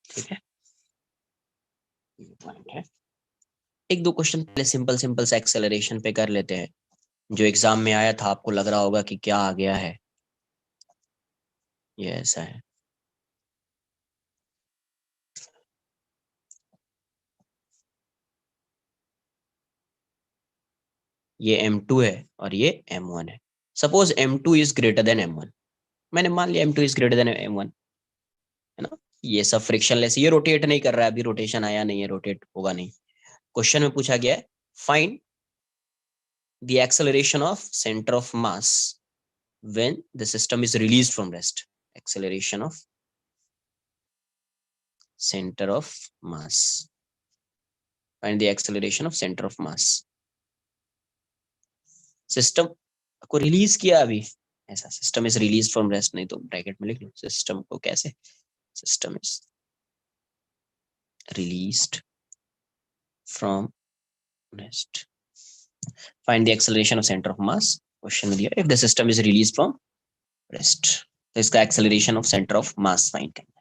[SPEAKER 1] ठीक है, ये point है। एक दो question पहले simple simple से acceleration पे कर लेते हैं, जो एग्जाम में आया था, आपको लग रहा होगा कि क्या आ गया है। ये ऐसा है, ये m2 है और ये m1 है। Suppose m2 is greater than m1, मैंने मान लिया m2 is greater than m1, है ना। ये सब फ्रिक्शनलेस, ये रोटेट नहीं कर रहा है, अभी रोटेशन आया नहीं है, रोटेट होगा नहीं। क्वेश्चन में पूछा गया है find the acceleration of centre of mass when the system is released from rest. Acceleration of center of mass. Find the acceleration of center of mass. System को रिलीज किया अभी, ऐसा system is release from rest, नहीं तो bracket में लिख लो system को कैसे, system is released from rest. Find the acceleration of centre of mass, question में दिया if the system is release from rest, तो इसका acceleration of centre of mass find करना।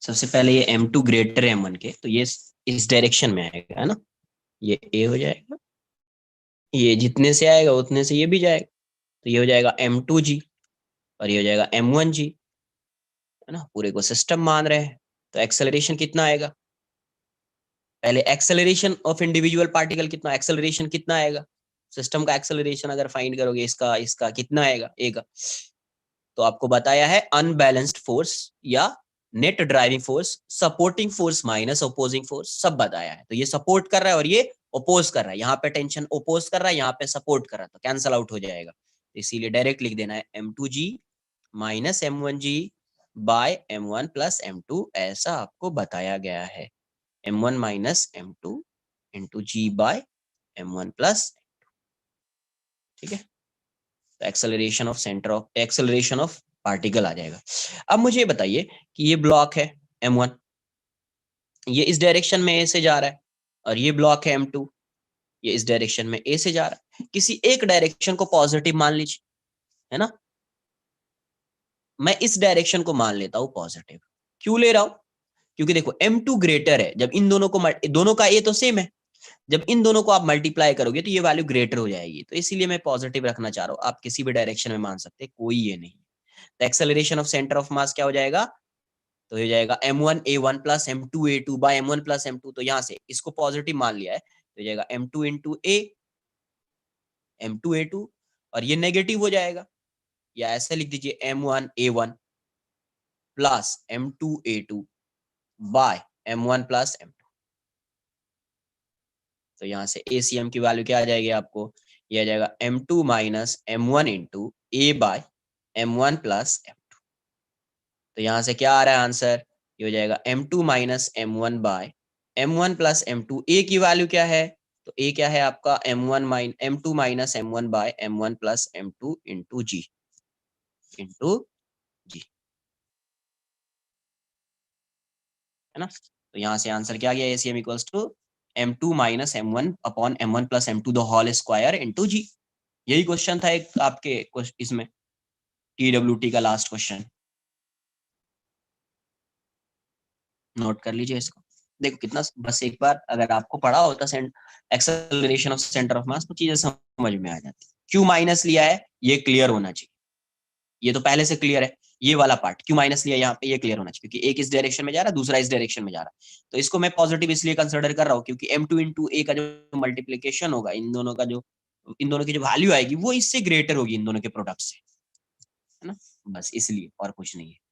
[SPEAKER 1] सबसे पहले ये m2 ग्रेटर है m1 के, तो ये इस डायरेक्शन में आएगा, है ना, ये a हो जाएगा, ये जितने से आएगा उतने से ये भी जाएगा, तो ये हो जाएगा m2g और ये हो जाएगा m1g, है ना। पूरे को सिस्टम मान रहे हैं, तो एक्सेलरेशन कितना आएगा, पहले एक्सेलरेशन ऑफ इंडिविजुअल पार्टिकल कितना, एक्सेलरेशन कितना आएगा, सिस्टम का एक्सेलरेशन अगर फाइंड करोगे इसका इसका कितना आएगा ए का, तो आपको बताया है अनबैलेंस्ड फोर्स या net driving force, supporting force minus opposing force, सब बताया है। तो ये सपोर्ट कर रहा है और ये अपोज कर रहा है, यहाँ पे टेंशन अपोज कर रहा है, यहाँ पे सपोर्ट कर रहा है, तो कैंसल आउट हो जाएगा, इसीलिए डायरेक्ट लिख देना है m2g minus m1g bye m1 plus m2, ऐसा आपको बताया गया है, m1 minus m2 into g by m1 plus, ठीक है। तो acceleration of centre of, acceleration of particle आ जाएगा। अब मुझे बताइए कि ये ब्लॉक है m1, ये इस डायरेक्शन में a से जा रहा है, और ये ब्लॉक है m2, ये इस डायरेक्शन में a से जा रहा है, किसी एक डायरेक्शन को पॉजिटिव मान लीजिए, है ना। मैं इस डायरेक्शन को मान लेता हूं पॉजिटिव, क्यों ले रहा हूं, क्योंकि देखो m2 ग्रेटर है, जब इन दोनों को, दोनों का a तो सेम है, जब इन दोनों को आप मल्टीप्लाई करोगे तो ये वैल्यू ग्रेटर हो जाएगी, तो इसीलिए मैं पॉजिटिव रखना चाह रहा हूं। आप किसी भी डायरेक्शन में मान सकते हैं, कोई ये नहीं। तो एक्सेलरेशन ऑफ सेंटर ऑफ मास क्या हो जाएगा, तो हो जाएगा m1a1 plus m2a2 bye m1 plus m2, तो यहां से इसको पॉजिटिव मान लिया है, तो हो जाएगा m2 इंटू a m2a2, और ये नेगेटिव हो जाएगा, या ऐसे लिख दीजिए m1a1 plus m2a2 bye m1 plus m2, तो यहाँ से ACM की वैल्यू क्या आ जाएगी आपको, ये आ जाएगा m2 माइनस m1 इंटू ए बाय m1 प्लस m2, तो यहाँ से क्या आ रहा है आंसर, ये हो जाएगा m2 minus m1 by m1 plus m2, ए की वैल्यू क्या है, तो ए क्या है आपका m2 minus m1 by m1 plus m2 into g, into g, है ना। तो यहाँ से आंसर क्या आ गया, ACM equals to m2 minus m1 upon m1 plus m2 the whole square into g. यही क्वेश्चन था एक आपके इसमें TWT का लास्ट क्वेश्चन, नोट कर लीजिए इसको। देखो कितना, बस एक बार अगर आपको पढ़ा होता एक्सेलरेशन ऑफ सेंटर ऑफ मास तो चीजें समझ में आ जाती। क्यू माइनस लिया है, ये क्लियर होना चाहिए, ये तो पहले से क्लियर है। ये वाला पार्ट क्यू माइनस लिया यहाँ पे, ये क्लियर होना चाहिए, क्योंकि एक इस डायरेक्शन में जा रहा है, दूसरा इस डायरेक्शन में जा रहा है। तो इसको मैं पॉजिटिव इसलिए कंसिडर कर रहा हूँ क्योंकि M2 इंटू ए का जो मल्टीप्लीकेशन होगा, इन दोनों का जो, इन दोनों की जो वैल्यू आएगी वो इससे ग्रेटर होगी, इन दोनों के प्रोडक्ट से, है ना, बस इसलिए और कुछ नहीं है।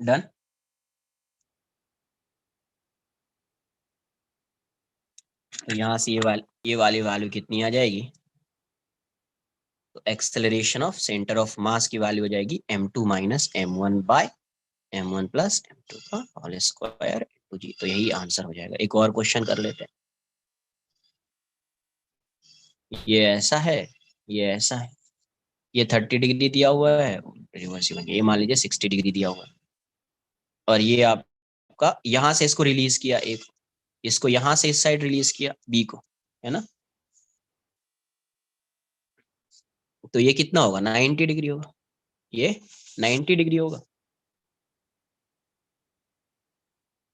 [SPEAKER 1] डन। तो यहाँ से ये वाली वैल्यू कितनी आ जाएगी, तो acceleration of centre of mass की वैल्यू हो जाएगी M2 minus M1 by M1 plus M2 का होल स्क्वायर टू जी। तो यही आंसर हो जाएगा। एक और क्वेश्चन कर लेते हैं। ये ऐसा है, ये ऐसा है, ये 30 डिग्री दिया हुआ है, रिवर्सिबल, ये मान लीजिए 60 डिग्री दिया हुआ है, और ये आपका यहाँ से इसको रिलीज किया, एक इसको यहाँ से इस साइड रिलीज किया बी को, है ना, तो ये कितना होगा, 90 डिग्री होगा, ये 90 डिग्री होगा।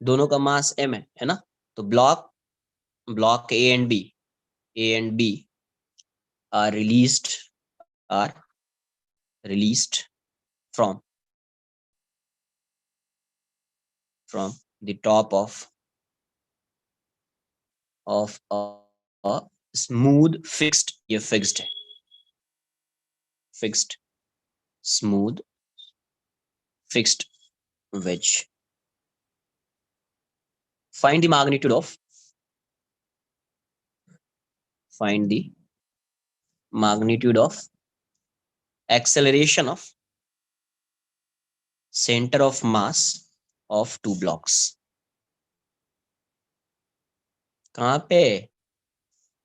[SPEAKER 1] दोनों का मास m है ना, तो block block A and B are are released from the top of a smooth fixed, ये fixed है, fixed smooth fixed wedge. Find the magnitude of, find the magnitude of acceleration of center of mass of two blocks. कहाँ पे,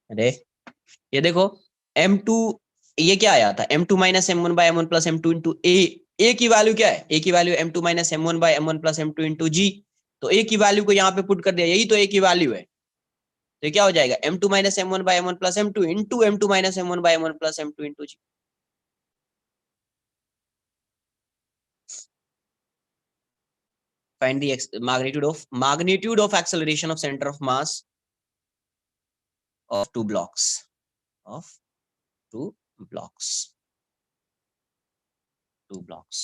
[SPEAKER 1] अरे ये देखो M2, ये क्या आया था, M2 minus M1 by M1 plus M2 into a की वैल्यू क्या है, ए की value M2 minus M1 by M1 plus M2 into g. तो ए की वैल्यू को यहाँ पे पुट कर दिया, यही तो ए की वैल्यू है। तो क्या हो जाएगा, M2 minus M1 by M1 plus M2 into M2 minus M1 by M1 plus M2 into g. Find the magnitude of acceleration of center of mass of two blocks, of two blocks, two blocks.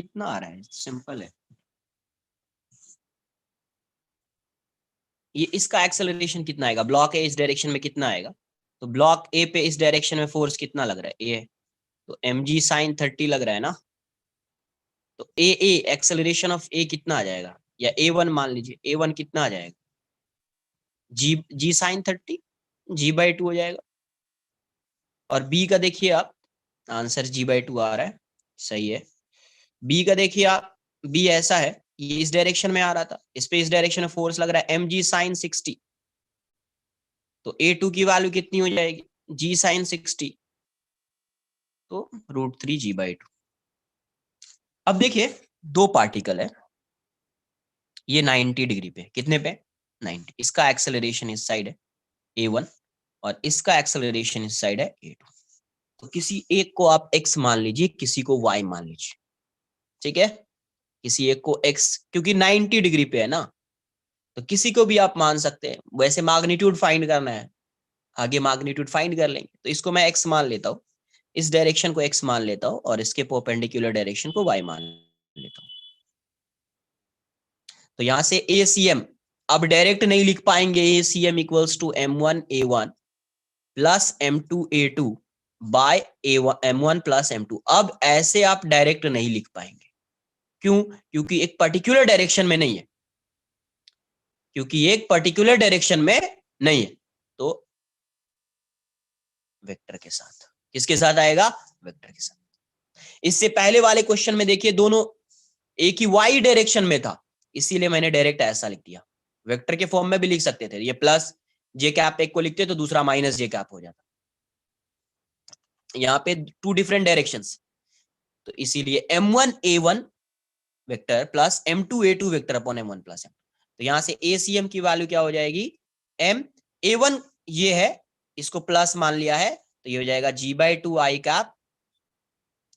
[SPEAKER 1] कितना आ रहा है, simple है। ये इसका acceleration कितना आएगा, block ए इस डायरेक्शन में कितना आएगा, तो ब्लॉक ए पे इस डायरेक्शन में फोर्स कितना लग रहा है, ए, तो mg sin 30 लग रहा है ना, तो ए एक्सेलरेशन ऑफ ए कितना आ जाएगा, या a1 मान लीजिए, a1 कितना आ जाएगा, जी sin 30, g/2 हो जाएगा। और बी का देखिए आप, आंसर g/2 आ रहा है, सही है। बी का देखिए आप, बी ऐसा है, ये इस डायरेक्शन में आ रहा था, इस पे इस डायरेक्शन में फोर्स लग रहा है mg sin 60, तो a2 की वैल्यू कितनी हो जाएगी, g sin 60, तो √3 g/2। अब देखिए दो पार्टिकल है, ये 90 डिग्री पे, कितने पे, 90, इसका एक्सेलरेशन इस साइड है a1 और इसका एक्सेलरेशन इस साइड है a2। तो किसी एक को आप x मान लीजिए, किसी को y मान लीजिए, ठीक है, किसी एक को x, क्योंकि 90 डिग्री पे है ना, तो किसी को भी आप मान सकते हैं। वैसे मैग्नीट्यूड फाइंड करना है, आगे मैग्नीट्यूड फाइंड कर लेंगे, तो इसको मैं x मान लेता हूँ, इस डायरेक्शन को x मान लेता हूँ और इसके परपेंडिकुलर डायरेक्शन को y मान लेता हूँ। तो यहां से ACM अब डायरेक्ट नहीं लिख पाएंगे, ACM equals to m1 a1 plus m2 a2 by m1 plus m2। अब ऐसे आप डायरेक्ट नहीं लिख पाएंगे, क्यों, क्योंकि एक पर्टिकुलर डायरेक्शन में नहीं है, क्योंकि एक पर्टिकुलर डायरेक्शन में नहीं है, तो वेक्टर के साथ, किसके साथ आएगा, वेक्टर के साथ। इससे पहले वाले क्वेश्चन में देखिए दोनों एक ही वाई डायरेक्शन में था, इसीलिए मैंने डायरेक्ट ऐसा लिख दिया। वेक्टर के फॉर्म में भी लिख सकते थे, ये प्लस जे कैप एक को लिखते तो दूसरा माइनस जे कैप हो जाता, यहाँ पे टू डिफरेंट डायरेक्शंस, तो इसीलिए m1 a1 vector plus m2 a2 vector upon m1 plus m। तो यहां से ACM की वैल्यू क्या हो जाएगी, m a1 ये है, इसको प्लस मान लिया है, तो ये हो जाएगा g/2 i cap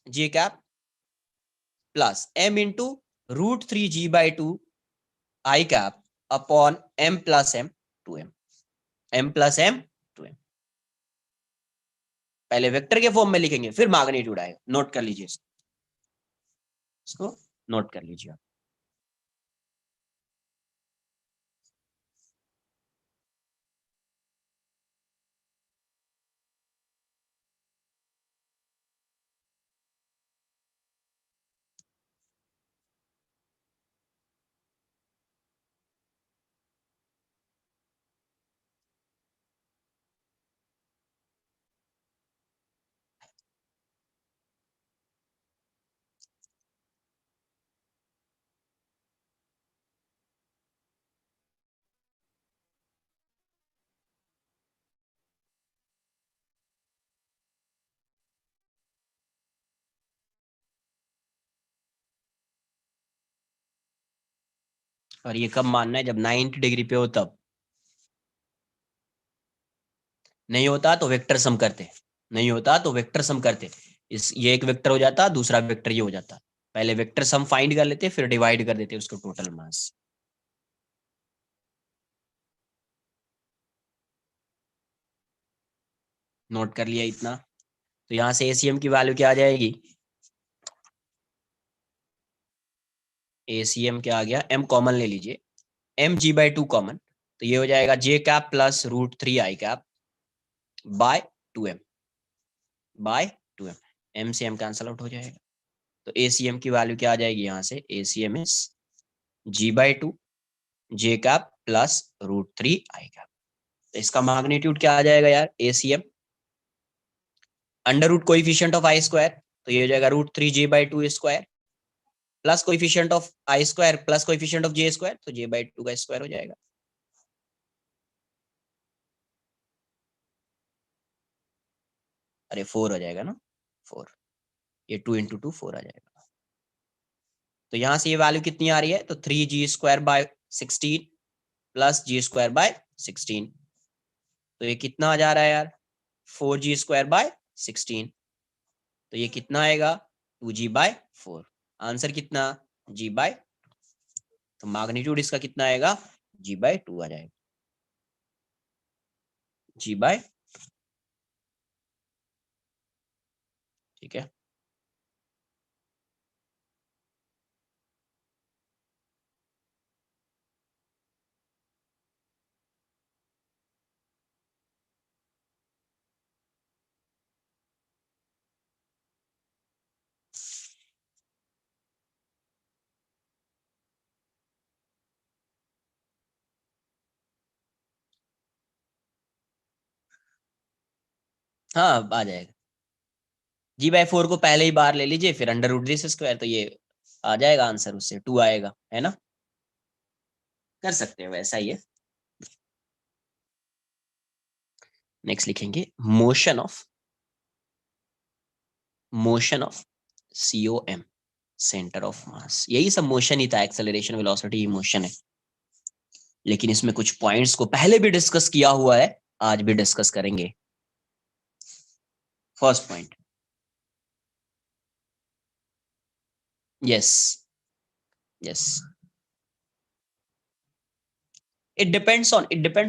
[SPEAKER 1] j cap plus m into √3 g/2 i cap upon m plus m 2m, m plus m 2m। पहले वेक्टर के फॉर्म में लिखेंगे फिर मैग्नीट्यूड आएगा, नोट कर लीजिए इसको नोट कर लीजिए। और ये कब मानना है, जब 90 डिग्री पे हो तब, नहीं होता तो वेक्टर सम करते, नहीं होता तो वेक्टर सम करते, इस ये एक वेक्टर हो जाता, दूसरा वेक्टर ये हो जाता, पहले वेक्टर सम फाइंड कर लेते फिर डिवाइड कर देते उसको टोटल मास। नोट कर लिया इतना, तो यहां से ACM की वैल्यू क्या आ जाएगी, ACM क्या आ गया, m कॉमन ले लीजिए, m g/2 कॉमन, तो ये हो जाएगा j cap plus √3 i cap by 2m by 2m, m से m कैंसल आउट हो जाएगा, तो ACM की वैल्यू क्या आ जाएगी, यहाँ से ACM इज g/2 j cap plus √3 i cap. तो इसका मैग्नीट्यूड क्या आ जाएगा यार, ACM under root coefficient of i square, तो ये हो जाएगा √3 j/2 square plus coefficient of i square plus coefficient of j square, तो j/2 का स्क्वायर हो जाएगा। अरे 4 हो जाएगा ना, 4, ये 2 × 2 4 आ जाएगा। तो यहां से ये वैल्यू कितनी आ रही है, तो 3g² / 16 प्लस g²/16, तो ये कितना आ जा रहा है यार, 4g² / 16, तो ये कितना आएगा, 2g/4, आंसर कितना, g/, तो मैग्नीट्यूड इसका कितना आएगा, g/2 आ जाएगा, g/, ठीक है। हाँ आ जाएगा। g/4 को पहले ही बार ले लीजिए, फिर अंडर रूट जी स्क्वायर, तो ये आ जाएगा आंसर, उससे 2 आएगा, है ना। कर सकते हैं वैसा ही है। नेक्स्ट लिखेंगे motion of COM, centre of मास। यही सब मोशन ही था, एक्सेलरेशन वेलोसिटी मोशन है, लेकिन इसमें कुछ पॉइंट्स को पहले भी डिस्कस किया हुआ है, आज भी डिस्कस करेंगे। First point, yes yes, it depends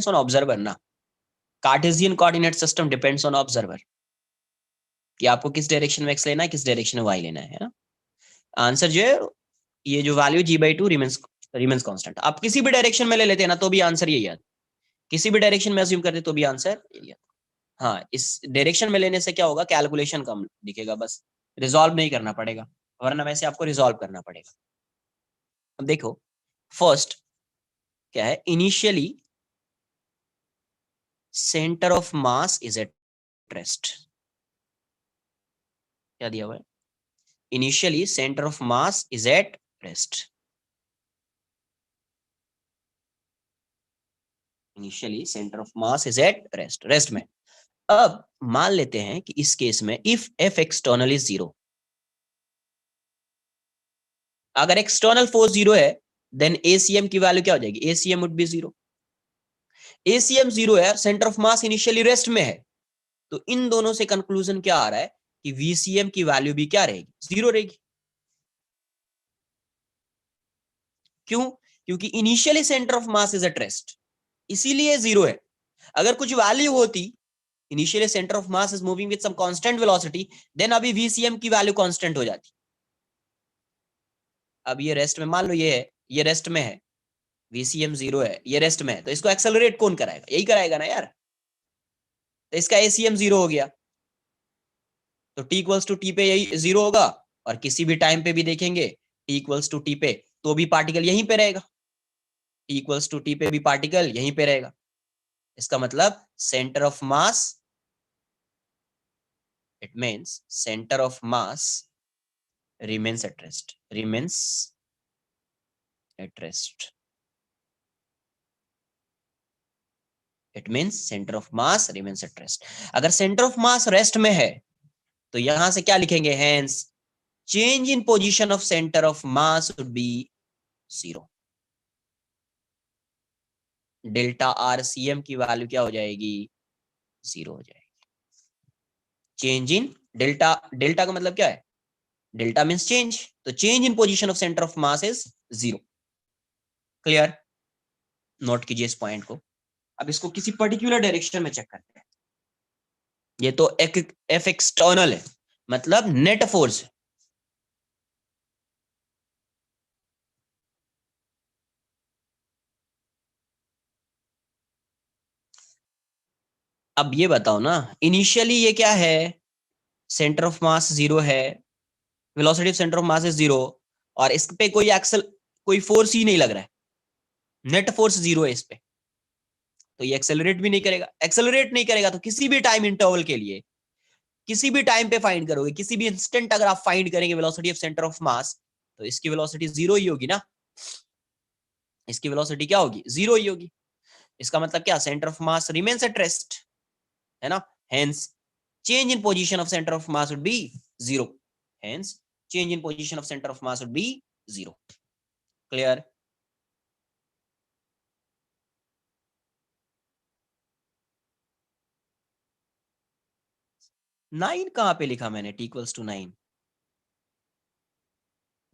[SPEAKER 1] on observer ना। Cartesian coordinate system depends on observer, कि आपको किस डायरेक्शन में एक्स लेना है, किस डायरेक्शन में वाई लेना है ना। आंसर जो है, ये जो वैल्यू g/2 रिमेंस कांस्टेंट, आप किसी भी डायरेक्शन में ले लेते हैं ना तो भी आंसर यही आता, किसी भी डायरेक्शन में अज्यूम करते तो भी आंसर यही आता। हाँ, इस डायरेक्शन में लेने से क्या होगा, कैलकुलेशन कम दिखेगा, बस रिजॉल्व नहीं करना पड़ेगा, वरना वैसे आपको रिजॉल्व करना पड़ेगा। अब देखो, फर्स्ट क्या है, initially centre of mass is at rest. क्या दिया हुआ है, initially centre of mass is at rest. Initially centre of mass is at rest में। अब मान लेते हैं कि इस केस में इफ एफ एक्सटर्नल इज 0, अगर एक्सटर्नल फोर्स 0 है, देन ACM की वैल्यू क्या हो जाएगी, ACM वुड बी 0। ACM 0 है, centre of mass initially rest में है, तो इन दोनों से कंक्लूजन क्या आ रहा है कि VCM की वैल्यू भी क्या रहेगी, 0 रहेगी। क्यों, क्योंकि initially centre of mass is at rest, इसीलिए 0 है। अगर कुछ वैल्यू होती, initially centre of mass is moving with some constant velocity, then अभी VCM की वैल्यू कांस्टेंट हो जाती। अब ये रेस्ट में, मान लो ये है, ये रेस्ट में है, VCM 0 है, ये रेस्ट में है, तो इसको एक्सेलरेट कौन कराएगा, यही कराएगा ना यार, तो इसका ACM 0 हो गया, तो T=T पे यही 0 होगा, और किसी भी टाइम पे भी देखेंगे T=T पे तो भी पार्टिकल यहीं पे रहेगा, T=T पे भी पार्टिकल यहीं पे रहेगा। इसका मतलब centre of mass, it means centre of mass remains at rest, remains at rest, it means center of mass remains at rest। अगर सेंटर ऑफ मास रेस्ट में है तो यहां से क्या लिखेंगे, hence change in position of center of mass would be 0। Delta RCM की value क्या हो जाएगी, 0 हो जाएगी। चेंज इन डेल्टा, डेल्टा का मतलब क्या है, डेल्टा मीन्स चेंज, तो change in position of centre of mass is 0। Clear, note कीजिए इस पॉइंट को। अब इसको किसी पर्टिकुलर डायरेक्शन में चेक करते हैं। ये तो एक एफ एक्सटर्नल है, मतलब नेट फोर्स है। अब ये बताओ ना, इनिशियली ये क्या है, सेंटर ऑफ मास 0 है, velocity of centre of mass is 0, और इस पे कोई एक्सल, कोई फोर्स ही नहीं लग रहा है, नेट फोर्स 0 है इस पे, तो ये एक्सेलरेट भी नहीं करेगा। एक्सेलरेट नहीं करेगा तो किसी भी टाइम इंटरवल के लिए, किसी भी टाइम पे फाइंड करोगे, किसी भी इंस्टेंट अगर आप फाइंड करेंगे वेलोसिटी ऑफ सेंटर ऑफ मास, तो इसकी वेलोसिटी 0 ही होगी ना, इसकी वेलोसिटी क्या होगी, 0 ही होगी। इसका मतलब क्या, centre of mass remains at rest, है ना। Hence change in position of centre of mass would be 0, hence change in position of centre of mass would be 0। Clear, 9 कहां पे लिखा मैंने, T=9,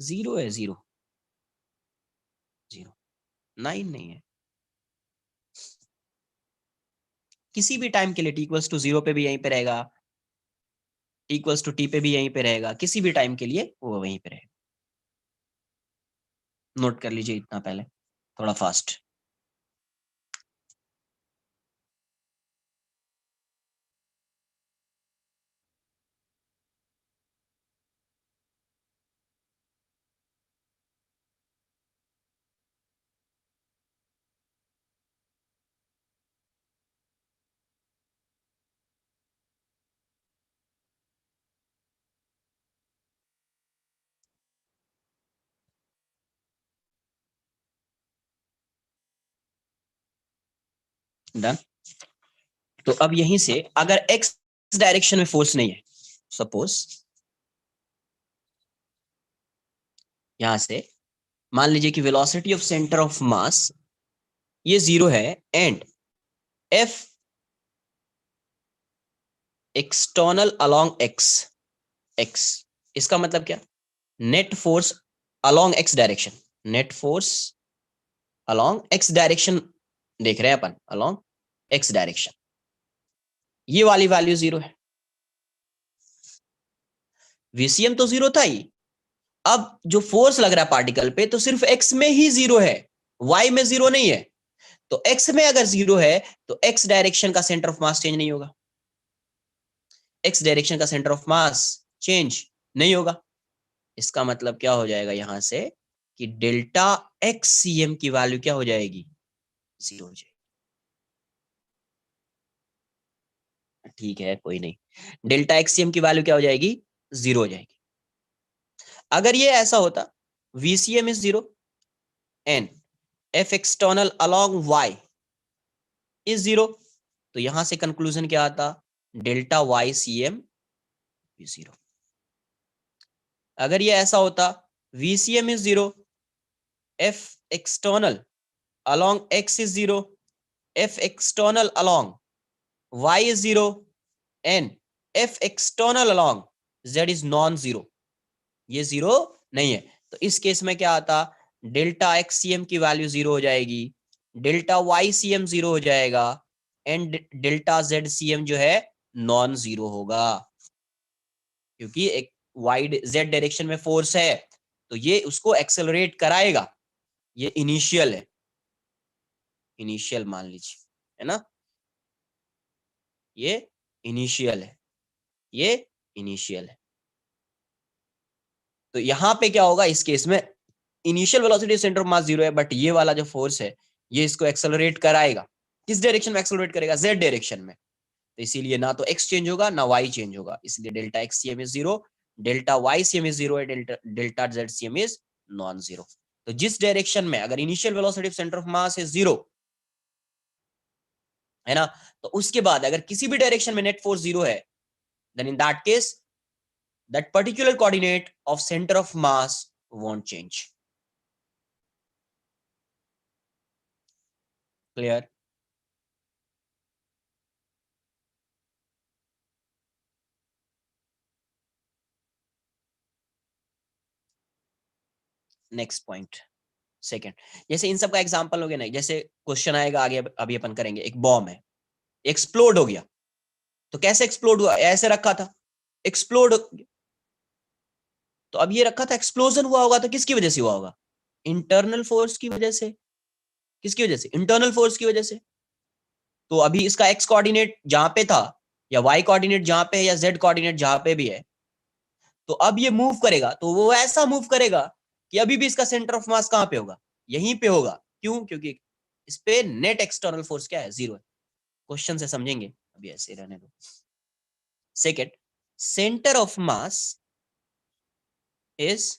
[SPEAKER 1] 0 है, 0 0, 9 नहीं है। किसी भी टाइम के लिए T=0 पे भी यहीं पे रहेगा, T=T पे भी यहीं पे रहेगा, किसी भी टाइम के लिए वो वहीं पे रहेगा। नोट कर लीजिए इतना पहले, थोड़ा फास्ट। डन। तो अब यहीं से अगर एक्स डायरेक्शन में फोर्स नहीं है, सपोज यहां से मान लीजिए कि वेलोसिटी ऑफ सेंटर ऑफ मास ये 0 है and F external along x, x इसका मतलब क्या, net force along x direction, net force along x direction देख रहे हैं अपन, अलोंग एक्स डायरेक्शन, ये वाली वैल्यू 0 है। वीसीएम तो 0 था ही, अब जो फोर्स लग रहा है पार्टिकल पे तो सिर्फ एक्स में ही 0 है, वाई में 0 नहीं है। तो एक्स में अगर 0 है तो एक्स डायरेक्शन का सेंटर ऑफ मास चेंज नहीं होगा, एक्स डायरेक्शन का सेंटर ऑफ मास चेंज नहीं होगा। इसका मतलब क्या हो जाएगा यहां से कि डेल्टा एक्स सीएम की वैल्यू क्या हो जाएगी, 0 हो जाएगी। ठीक है कोई नहीं, डेल्टा एक्स सीएम की वैल्यू क्या हो जाएगी, 0 हो जाएगी। अगर ये ऐसा होता VCM is 0 and F external along y is 0, तो यहां से कंक्लूजन क्या आता, डेल्टा वाई सीएम 0। अगर ये ऐसा होता VCM is 0, F external along x is 0, F external along y is 0 and f external along z is non zero, ये 0 नहीं है। तो इस केस में क्या आता, डेल्टा एक्स सीएम की वैल्यू 0 हो जाएगी, डेल्टा वाई सीएम 0 हो जाएगा एंड डेल्टा जेड सीएम जो है नॉन जीरो होगा, क्योंकि एक वाई जेड डायरेक्शन में फोर्स है तो ये उसको एक्सेलरेट कराएगा, ये इनिशियल है, इनिशियल मान लीजिए, है ना, ये इनिशियल है, ये इनिशियल है। तो यहां पे क्या होगा इस केस में, इनिशियल वेलोसिटी सेंटर ऑफ मास 0 है बट ये वाला जो फोर्स है ये इसको एक्सेलरेट कराएगा, किस डायरेक्शन में एक्सेलरेट करेगा, जेड डायरेक्शन में। तो इसीलिए ना तो एक्स चेंज होगा ना वाई चेंज होगा, इसलिए delta x CM is 0, delta y CM is 0 है, delta z CM is non zero. तो जिस डायरेक्शन में अगर initial velocity centre of mass is 0 है ना, तो उसके बाद अगर किसी भी डायरेक्शन में नेट फोर्स 0 है, then in that case that particular coordinate of center of mass won't change. Clear? Next point second, जैसे इन सब का एग्जांपल हो गया ना, जैसे क्वेश्चन आएगा आगे अभी अपन करेंगे, एक बॉम्ब है एक्सप्लोड हो गया, तो कैसे एक्सप्लोड हुआ, ऐसे रखा था एक्सप्लोड, तो अब ये रखा था एक्सप्लोजन हुआ होगा तो किसकी वजह से हुआ होगा, इंटरनल फोर्स की वजह से, किसकी वजह से, इंटरनल फोर्स की वजह से। तो अभी इसका एक्स कोऑर्डिनेट जहां पे था या वाई कोऑर्डिनेट जहां पे है या जेड कोऑर्डिनेट जहां पे भी है, तो अब ये मूव करेगा तो वो ऐसा मूव करेगा कि अभी भी इसका सेंटर ऑफ मास कहां पे होगा, यहीं पे होगा। क्यों, क्योंकि इस पे नेट एक्सटर्नल फोर्स क्या है, 0 है। क्वेश्चन से समझेंगे, अभी ऐसे रहने दो। Second, centre of mass is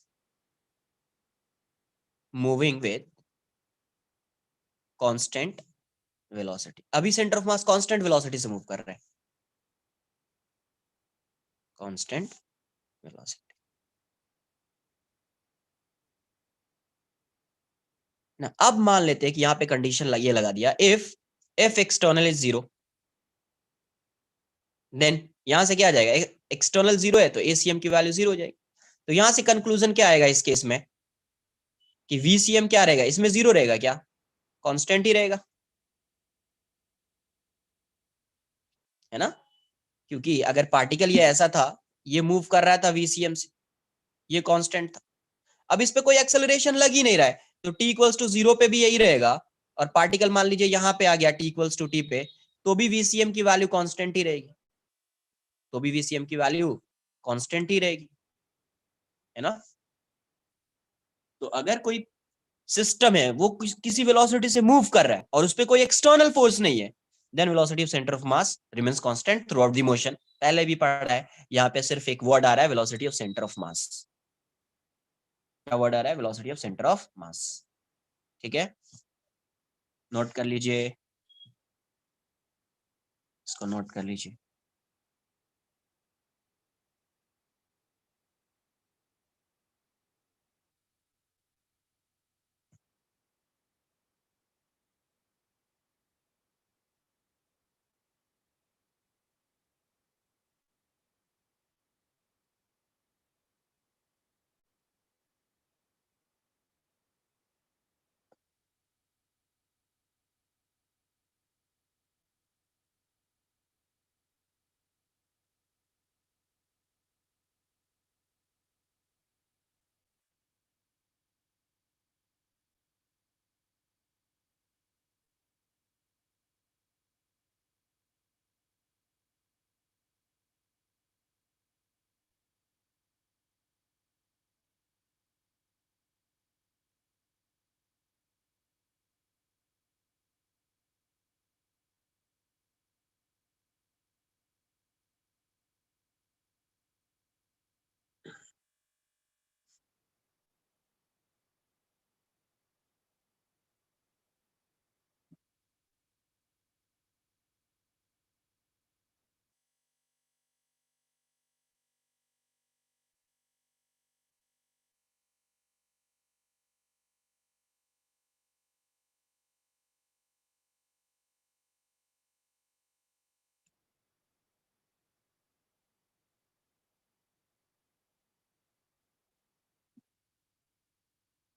[SPEAKER 1] moving with constant velocity, अभी centre of mass constant velocity से मूव कर रहे हैं, कांस्टेंट वेलोसिटी ना। अब मान लेते हैं कि यहां पे कंडीशन ये लगा दिया, if F external is 0, then यहां से क्या आ जाएगा, एक्सटर्नल 0 है तो एसीएम की वैल्यू 0 हो जाएगी। तो यहां से कंक्लूजन क्या आएगा इस केस में कि वीसीएम क्या रहेगा, इसमें 0 रहेगा क्या, कांस्टेंट ही रहेगा, है ना, क्योंकि अगर पार्टिकल ये ऐसा था, ये मूव कर रहा था वीसीएम से, ये कांस्टेंट था, अब इस पे कोई एक्सेलरेशन लग ही नहीं रहा है, तो टी इक्वल्स टू 0 पे भी यही रहेगा, और पार्टिकल मान लीजिए यहां पे आ गया टी इक्वल्स टू टी पे, तो भी वीसीएम की वैल्यू कांस्टेंट ही रहेगी, तो भी वीसीएम की वैल्यू कांस्टेंट ही रहेगी, है ना। तो अगर कोई सिस्टम है वो किसी वेलोसिटी से मूव कर रहा है और उस पर कोई एक्सटर्नल फोर्स नहीं है, then velocity of centre of mass remains constant throughout the motion. पहले भी पढ़ा है, यहाँ पे सिर्फ एक वर्ड आ रहा है, वेलोसिटी ऑफ सेंटर ऑफ मास, क्या वर्ड आ रहा है, वेलोसिटी ऑफ सेंटर ऑफ मास। ठीक है, नोट कर लीजिए। इसको नोट कर लीजिए।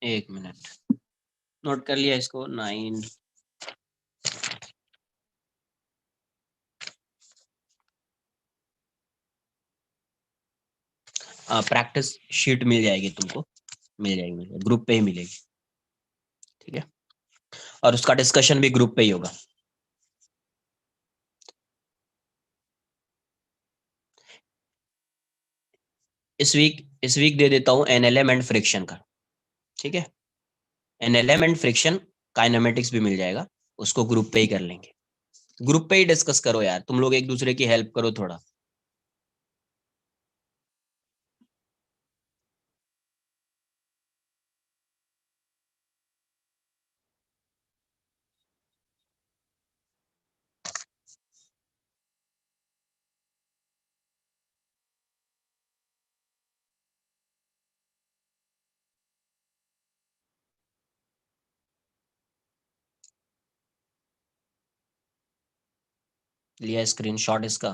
[SPEAKER 1] एक मिनट, नोट कर लिया इसको। 9 प्रैक्टिस शीट मिल जाएगी तुमको, मिल जाएगी, ग्रुप पे ही मिलेगी, ठीक है। और उसका डिस्कशन भी ग्रुप पे ही होगा। इस वीक दे देता हूँ एनएलएम एंड फ्रिक्शन का, ठीक है। एनएलएम एंड फ्रिक्शन, काइनेमेटिक्स भी मिल जाएगा, उसको ग्रुप पे ही कर लेंगे। ग्रुप पे ही डिस्कस करो यार, तुम लोग एक दूसरे की हेल्प करो थोड़ा। लिया स्क्रीनशॉट इसका,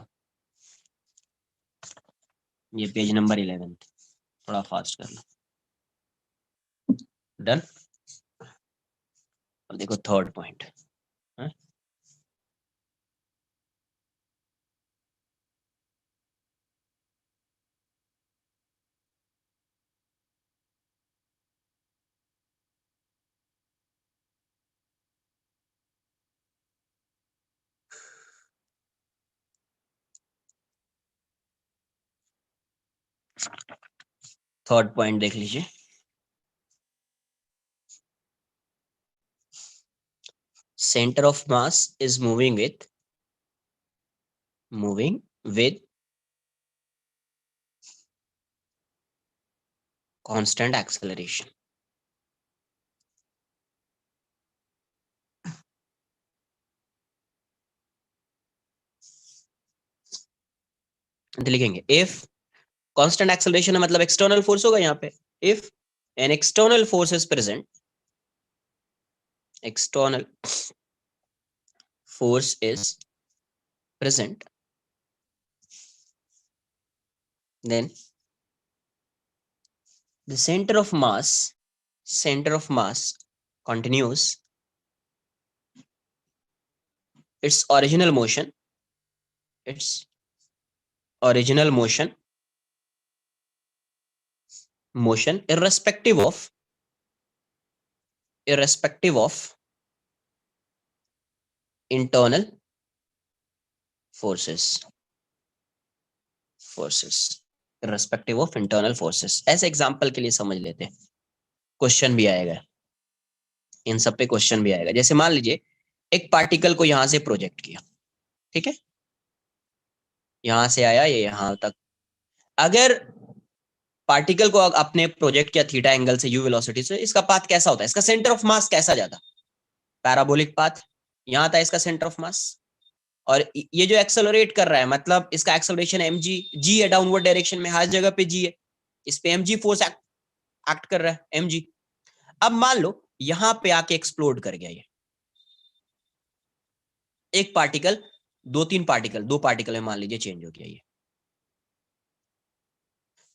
[SPEAKER 1] ये पेज नंबर 11, थोड़ा फास्ट करना। डन। अब देखो थर्ड पॉइंट, थर्ड पॉइंट देख लीजिए। Centre of mass is moving with constant acceleration. तो लिखेंगे if constant acceleration है मतलब external force होगा यहाँ पे। if an external force is present, external force is present, then the center of mass continues its original motion, its original motion irrespective of internal forces irrespective of internal forces। ऐसे example के लिए समझ लेते हैं, question भी आएगा, इन सब पे क्वेश्चन भी आएगा। जैसे मान लीजिए एक पार्टिकल को यहां से प्रोजेक्ट किया, ठीक है, यहां से आया ये यहां तक। अगर पार्टिकल को अपने प्रोजेक्ट किया थीटा एंगल से यू वेलोसिटी से, इसका पाथ कैसा होता है, इसका सेंटर ऑफ मास कैसा जाता, पैराबोलिक पाथ, यहां था इसका सेंटर ऑफ मास, और ये जो एक्सेलरेट कर रहा है मतलब इसका एक्सेलरेशन mg, g है डाउनवर्ड डायरेक्शन में, हर जगह पे g है, इस पे mg फोर्स एक्ट कर रहा है mg। अब मान लो यहां पे आके एक्सप्लोड कर गया ये एक पार्टिकल, दो तीन पार्टिकल, दो पार्टिकल में मान लीजिए चेंज हो गया ये,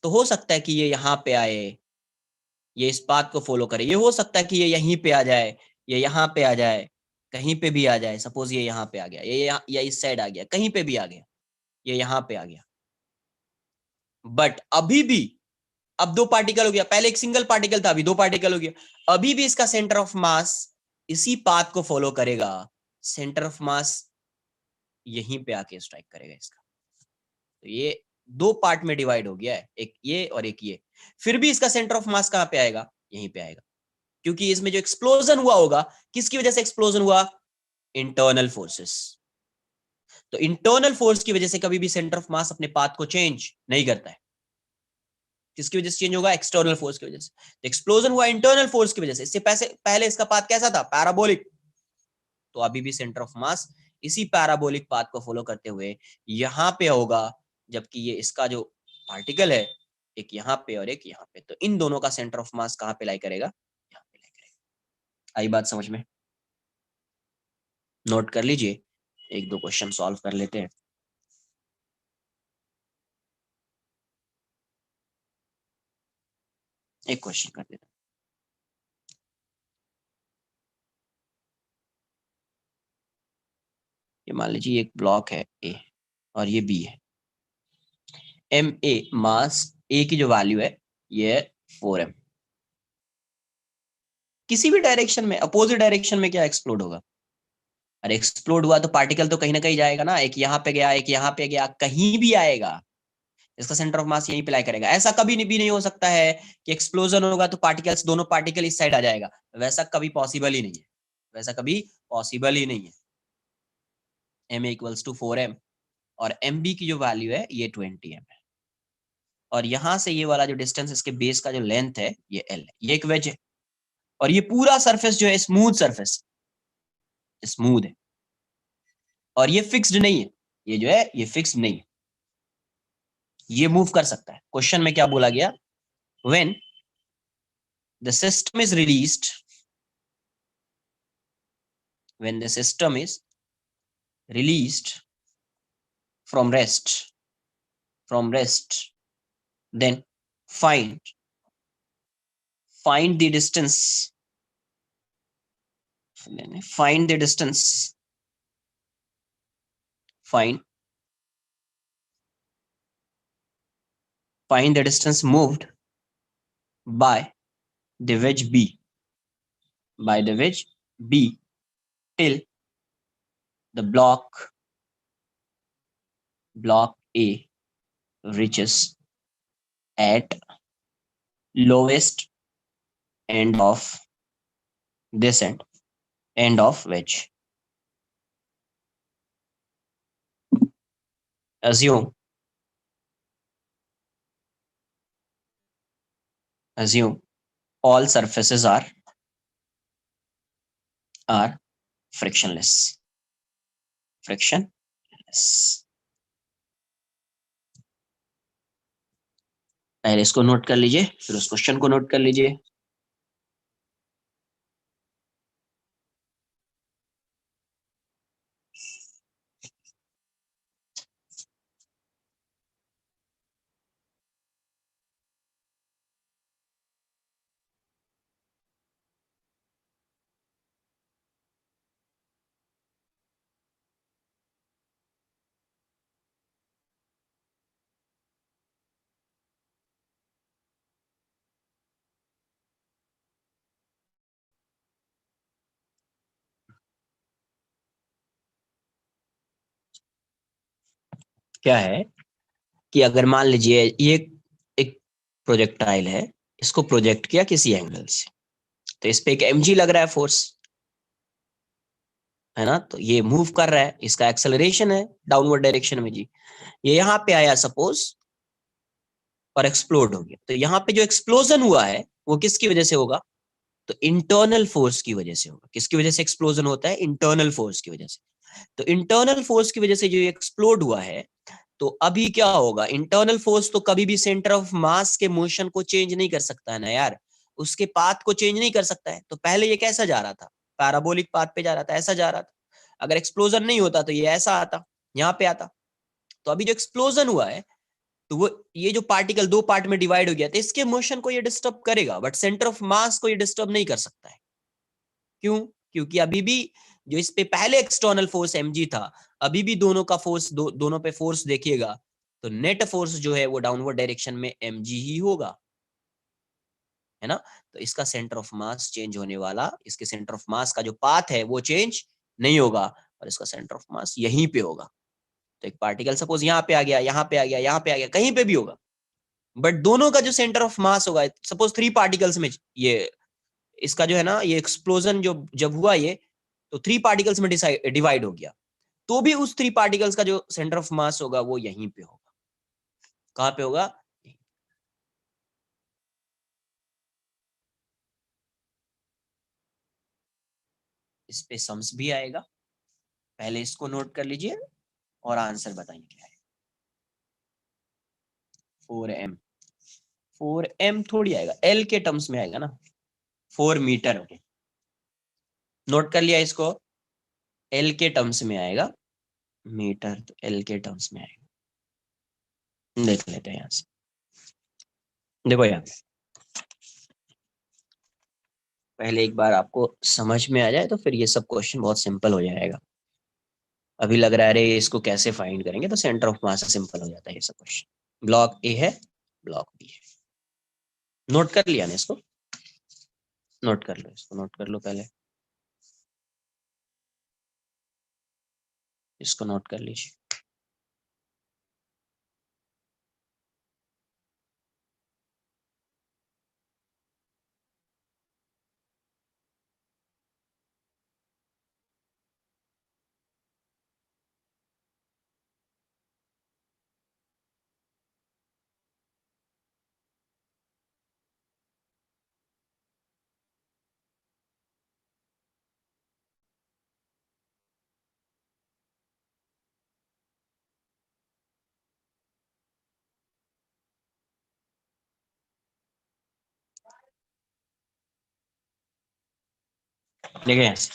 [SPEAKER 1] तो हो सकता है कि ये यहां पे आए, ये इस पाथ को फॉलो करे, ये हो सकता है कि ये यहीं पे आ जाए, ये यहाँ पे आ जाए, कहीं पे भी आ जाए, सपोज ये यहाँ पे आ गया, ये या इस साइड आ गया, कहीं पे भी आ गया, ये यहाँ पे आ गया, बट अभी भी अब दो पार्टिकल हो गया, पहले एक सिंगल पार्टिकल था, अभी दो पार्टिकल हो गया, अभी भी इसका सेंटर ऑफ मास इसी पाथ को फॉलो करेगा, सेंटर ऑफ मास यहीं पे आके स्ट्राइक करेगा इसका। तो ये दो पार्ट में डिवाइड हो गया है, एक ये और एक ये, फिर भी इसका सेंटर ऑफ मास कहां पे आएगा, यहीं पे आएगा, क्योंकि इसमें जो एक्सप्लोजन हुआ होगा, किसकी वजह से एक्सप्लोजन हुआ, इंटरनल फोर्सेस। तो इंटरनल फोर्स की वजह से कभी भी सेंटर ऑफ मास अपने पाथ को चेंज नहीं करता है, किसकी वजह से चेंज होगा, एक्सटर्नल फोर्स की वजह से। तो एक्सप्लोजन हुआ इंटरनल फोर्स की वजह से, इससे पहले इसका पाथ कैसा था, पैराबोलिक, तो अभी भी सेंटर ऑफ मास इसी पैराबोलिक पाथ को फॉलो करते हुए यहां पे होगा, जबकि ये इसका जो पार्टिकल है एक यहाँ पे और एक यहाँ पे, तो इन दोनों का सेंटर ऑफ मास कहां पे लाई करेगा, यहाँ पे लाई करेगा। आई बात समझ में, नोट कर लीजिए, एक दो क्वेश्चन सॉल्व कर लेते हैं। एक क्वेश्चन कर देते हैं, ये मान लीजिए एक ब्लॉक है ए और ये बी है, एम ए मास ए की जो वैल्यू है ये है 4m, किसी भी डायरेक्शन में, अपोजिट डायरेक्शन में क्या एक्सप्लोड होगा, अरे एक्सप्लोड हुआ तो पार्टिकल तो कहीं ना कहीं जाएगा ना, एक यहाँ पे गया, एक यहाँ पे गया, कहीं भी आएगा, इसका सेंटर ऑफ मास यहीं पे लाई करेगा। ऐसा कभी भी नहीं हो सकता है कि एक्सप्लोजन होगा तो पार्टिकल्स, दोनों पार्टिकल इस साइड आ जाएगा, वैसा कभी पॉसिबल ही नहीं है, वैसा कभी पॉसिबल ही नहीं है। m इक्वल्स टू 4m और mb की जो वैल्यू है ये 20m है, और यहां से ये वाला जो डिस्टेंस, इसके बेस का जो लेंथ है ये l है, ये एक वेज है, और ये पूरा सरफेस जो है स्मूथ सरफेस, स्मूथ है, और ये फिक्स्ड नहीं है, ये जो है ये फिक्स्ड नहीं है, ये मूव कर सकता है। क्वेश्चन में क्या बोला गया, when the system is released, when the system is released from rest, then find the distance, find the distance, find the distance moved by the wedge b, by the wedge b till the block A reaches at lowest end of this end of wedge. Assume all surfaces are frictionless. पहले इसको note कर लीजिए, फिर उस question को note कर लीजिए। क्या है कि अगर मान लीजिए ये एक प्रोजेक्टाइल है, इसको प्रोजेक्ट किया किसी एंगल से, तो इस पे एक mg लग रहा है फोर्स, है ना, तो ये मूव कर रहा है, इसका एक्सेलरेशन है डाउनवर्ड डायरेक्शन में जी, ये यहाँ पे आया सपोज और एक्सप्लोड हो गया, तो यहाँ पे जो एक्सप्लोजन हुआ है वो किसकी वजह से होगा, तो इंटरनल फोर्स की वजह से होगा। किसकी वजह से एक्सप्लोजन होता है, इंटरनल फोर्स की वजह से। तो इंटरनल फोर्स की वजह से जो एक्सप्लोड हुआ है, तो अभी क्या होगा, इंटरनल फोर्स तो कभी भी सेंटर ऑफ मास के मोशन को चेंज नहीं कर सकता है ना यार, उसके पाथ को चेंज नहीं कर सकता है। तो पहले ये कैसा जा रहा था, पैराबोलिक पाथ पे जा रहा था, ऐसा जा रहा था। अगर एक्सप्लोजन नहीं होता तो ये ऐसा आता, यहाँ पे आता। तो अभी जो एक्सप्लोजन हुआ है, तो वो ये जो पार्टिकल दो पार्ट में डिवाइड हो गया, तो इसके मोशन को ये डिस्टर्ब करेगा, बट सेंटर ऑफ मास को ये डिस्टर्ब नहीं कर सकता है। क्यों? क्योंकि अभी भी जो इस पे पहले एक्सटर्नल फोर्स mg था, अभी भी दोनों का फोर्स दोनों पे फोर्स देखिएगा, तो नेट फोर्स जो है वो डाउनवर्ड डायरेक्शन में mg ही होगा, है ना। तो इसका सेंटर ऑफ मास चेंज होने वाला, इसके सेंटर ऑफ मास का जो पाथ है वो चेंज नहीं होगा, और इसका सेंटर ऑफ मास यहीं पे होगा। तो एक पार्टिकल सपोज यहाँ पे आ गया, यहाँ पे आ गया, यहाँ पे आ गया, कहीं पे भी होगा, बट दोनों का जो सेंटर ऑफ मास होगा, सपोज 3 पार्टिकल्स में ये इसका जो है ना, ये एक्सप्लोजन जो जब हुआ ये, तो 3 पार्टिकल्स में डिवाइड हो गया, तो भी उस 3 पार्टिकल्स का जो सेंटर ऑफ मास होगा वो यहीं पे होगा। कहां पे होगा? इस पे सम्स भी आएगा, पहले इसको नोट कर लीजिए और आंसर बताइए क्या है। 4m, 4m थोड़ी आएगा, l के टर्म्स में आएगा ना, 4 मीटर। ओके, नोट कर लिया इसको, l के टर्म्स में आएगा, मीटर तो l के टर्म्स में आएगा। देख लेते हैं यहाँ से, देखो यहाँ पहले एक बार आपको समझ में आ जाए तो फिर ये सब क्वेश्चन बहुत सिंपल हो जाएगा। अभी लग रहा है अरे इसको कैसे फाइंड करेंगे, तो सेंटर ऑफ मास सिंपल हो जाता है ये सब क्वेश्चन। ब्लॉक ए है, ब्लॉक बी है। नोट कर लिया ना इसको, नोट कर लो इसको, नोट कर लो पहले इसको, नोट कर लीजिए। देखिए यहाँ से,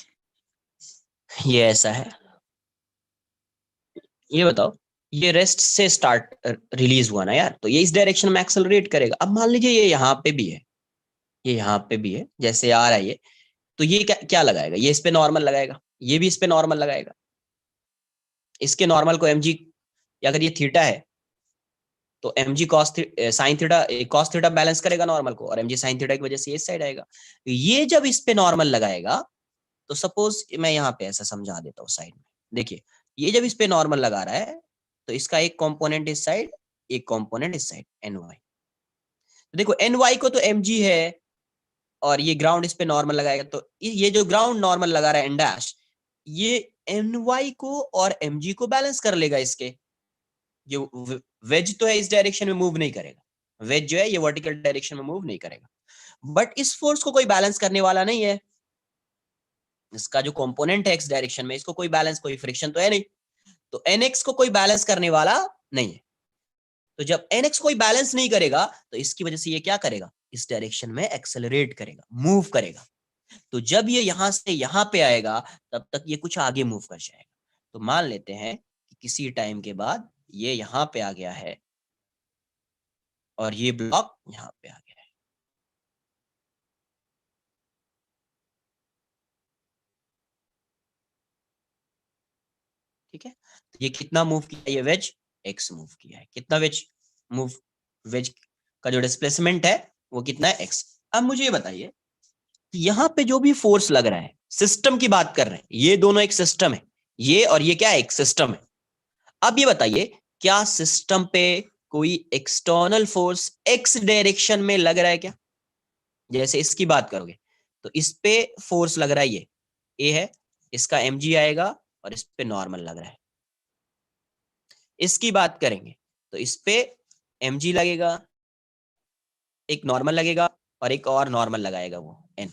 [SPEAKER 1] ये ऐसा है, ये बताओ, ये रेस्ट से स्टार्ट रिलीज हुआ ना यार, तो ये इस डायरेक्शन में एक्सेलरेट करेगा। अब मान लीजिए ये यहाँ पे भी है, ये यहाँ पे भी है, जैसे आ रहा है ये, तो ये क्या क्या लगाएगा, ये इस पे नॉर्मल लगाएगा, ये भी इस पे नॉर्मल लगाएगा। इसके नॉर्मल को mg, अगर ये थीटा है तो mg cos sine theta, cos theta balance करेगा नॉर्मल को, और mg साइन थीटा की वजह से ये साइड आएगा। ये जब इस पे नॉर्मल लगाएगा, तो सपोज मैं यहाँ पे ऐसा समझा देता हूँ साइड में, देखिए ये जब इस पे नॉर्मल लगा रहा है, तो इसका एक कंपोनेंट इस साइड, एक कंपोनेंट इस साइड, ny। तो देखो ny को तो mg है, और ये ग्राउंड इस पे नॉर्मल लगाएगा, तो ये जो ग्राउंड नॉर्मल लगा रहा है n डैश, ये ny को और mg को बैलेंस कर लेगा। इसके ये वेज तो है, इस डायरेक्शन में मूव नहीं करेगा, वेज जो है ये वर्टिकल डायरेक्शन में मूव नहीं करेगा, बट इस फोर्स को कोई बैलेंस करने वाला नहीं है। इसका जो कंपोनेंट है एक्स डायरेक्शन में, इसको कोई बैलेंस, कोई फ्रिक्शन तो है नहीं, तो nx को कोई बैलेंस करने वाला नहीं है। तो जब nx कोई बैलेंस नहीं करेगा, तो इसकी वजह से ये क्या करेगा, इस डायरेक्शन में एक्सेलरेट करेगा, मूव करेगा। तो जब ये यहां से यहां पे आएगा, तब तक ये कुछ आगे मूव कर जाएगा। तो मान लेते हैं कि किसी टाइम के बाद ये यहां पे आ गया है, और ये ब्लॉक यहाँ पे आ गया है। ठीक है, तो ये कितना मूव किया, ये वेज एक्स मूव किया है। कितना वेज मूव, वेज का जो डिस्प्लेसमेंट है वो कितना है, एक्स। अब मुझे ये बताइए, यहाँ पे जो भी फोर्स लग रहा है, सिस्टम की बात कर रहे हैं, ये दोनों एक सिस्टम है, ये और ये क्या है, एक सिस्टम है। अब ये बताइए, क्या सिस्टम पे कोई एक्सटर्नल फोर्स एक्स डायरेक्शन में लग रहा है क्या? जैसे इसकी बात करोगे, तो इस पे फोर्स लग रहा है, ये ए है, इसका mg आएगा, और इस पे नॉर्मल लग रहा है। इसकी बात करेंगे तो इस पे mg लगेगा, एक नॉर्मल लगेगा, और एक और नॉर्मल लगाएगा वो n।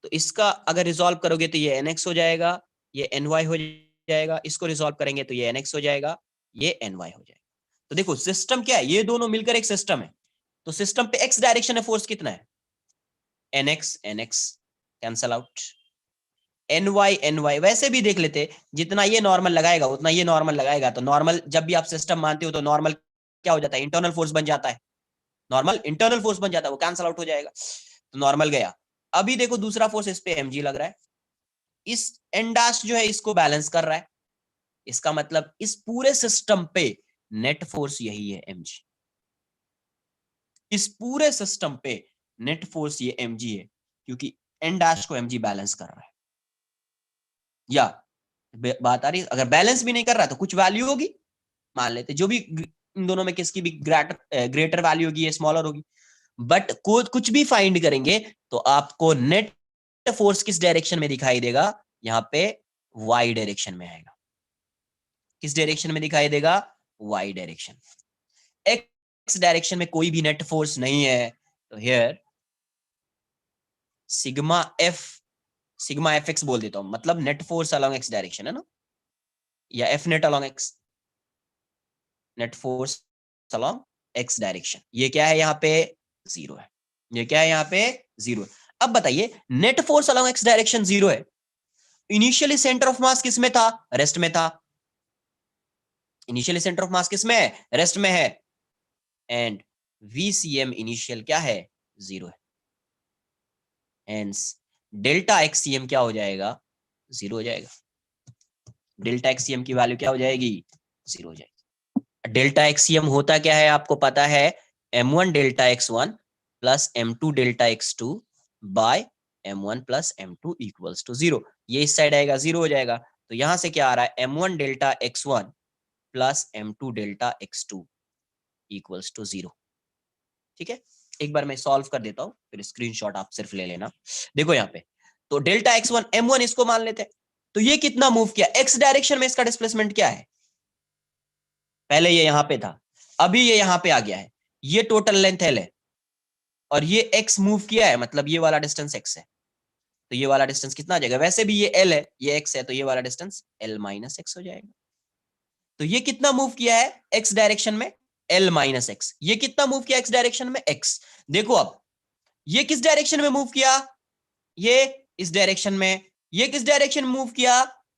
[SPEAKER 1] तो इसका अगर रिजॉल्व करोगे तो ये nx हो जाएगा, ये ny हो जाएगा, इसको रिजॉल्व करेंगे तो ये nx हो जाएगा, ये ny हो जाएगा। तो देखो सिस्टम क्या है, ये दोनों मिलकर एक सिस्टम है। तो सिस्टम पे x डायरेक्शन में फोर्स कितना है, nx कैंसल आउट, ny वैसे भी देख लेते, जितना ये नॉर्मल लगाएगा उतना ये नॉर्मल लगाएगा। तो नॉर्मल जब भी आप सिस्टम मानते हो तो नॉर्मल क्या हो जाता है, इंटरनल फोर्स बन जाता है, नॉर्मल इंटरनल फोर्स बन जाता है, वो कैंसल आउट हो जाएगा, तो नॉर्मल गया। अभी देखो दूसरा फोर्स इस पे mg लग रहा है, इस n डैश जो है इसको बैलेंस कर रहा है, इसका मतलब इस पूरे सिस्टम पे नेट फोर्स यही है mg, इस पूरे सिस्टम पे नेट फोर्स ये mg है, क्योंकि n डैश को mg बैलेंस कर रहा है। या बात आ रही है, अगर बैलेंस भी नहीं कर रहा तो कुछ वैल्यू होगी, मान लेते जो भी इन दोनों में किसकी भी ग्रेटर वैल्यू होगी या स्मॉलर होगी, बट कुछ भी फाइंड करेंगे तो आपको नेट फोर्स किस डायरेक्शन में दिखाई देगा, यहां पे y डायरेक्शन में आएगा। किस डायरेक्शन में दिखाई देगा, y डायरेक्शन। x डायरेक्शन में कोई भी नेट फोर्स नहीं है, तो हियर सिग्मा एफ एक्स बोल देता हूं, मतलब net force along x direction है ना, या F net along x, net force along x direction, ये क्या है यहाँ पे 0 है, ये क्या है यहाँ पे 0 है। अब बताइए net force along x direction 0 है, इनिशियली सेंटर ऑफ मास किस में था, रेस्ट में था, इनिशियली सेंटर ऑफ मास किस में है, रेस्ट में है, एंड VCM इनिशियल क्या है 0 है, हेंस डेल्टा एक्सीएम क्या हो जाएगा 0 हो जाएगा, डेल्टा एक्सीएम की वैल्यू क्या हो जाएगी 0 हो जाएगी। डेल्टा एक्सीएम होता क्या है आपको पता है, m1 delta x1 plus m2 delta x2 by m1 plus m2 equals to 0, ये इस साइड आएगा 0 हो जाएगा। तो यहां से क्या आ रहा है, m1 delta x1 plus m2 delta x2 equals to 0। ठीक है, एक बार मैं सॉल्व कर देता हूं, फिर स्क्रीनशॉट आप सिर्फ ले लेना। देखो यहाँ पे तो डेल्टा x1 m1 इसको मान लेते हैं, तो ये कितना मूव किया, x डायरेक्शन में इसका डिस्प्लेसमेंट क्या है, पहले ये यहां पे था, अभी ये यहां पे आ गया है, ये टोटल लेंथ l है, और ये x मूव किया है, मतलब ये वाला डिस्टेंस x है, तो ये वाला डिस्टेंस कितना आ जाएगा, वैसे भी ये l है ये x है, तो ये वाला डिस्टेंस l माइनस x हो जाएगा। तो ये कितना मूव किया है x डायरेक्शन में, l माइनस x, ये कितना मूव किया x डायरेक्शन में x। देखो अब ये किस डायरेक्शन में मूव किया, ये इस डायरेक्शन में, ये किस डायरेक्शन में मूव किया,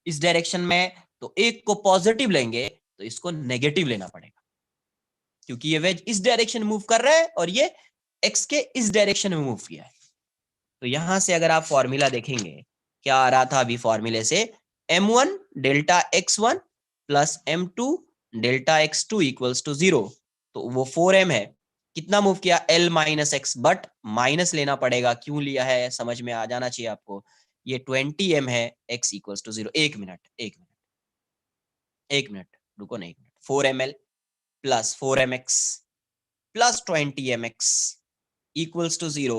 [SPEAKER 1] इस डायरेक्शन में, तो एक को पॉजिटिव लेंगे तो इसको नेगेटिव लेना पड़ेगा, क्योंकि ये वेज इस डायरेक्शन में मूव कर रहा है और ये x के इस डायरेक्शन में मूव किया है। तो यहां से अगर आप फॉर्मूला देखेंगे क्या आ रहा था अभी फॉर्मूले से, m1 delta x1 plus m2 delta x2 equals to 0, तो वो 4m है, कितना मूव किया l minus x, but minus लेना पड़ेगा, क्यों लिया है समझ में आ जाना चाहिए आपको, ये 20m है, x इक्वल्स टू 0। एक मिनट रुको ना, एक minute, 4ml plus 4mx plus 20mx equals to 0,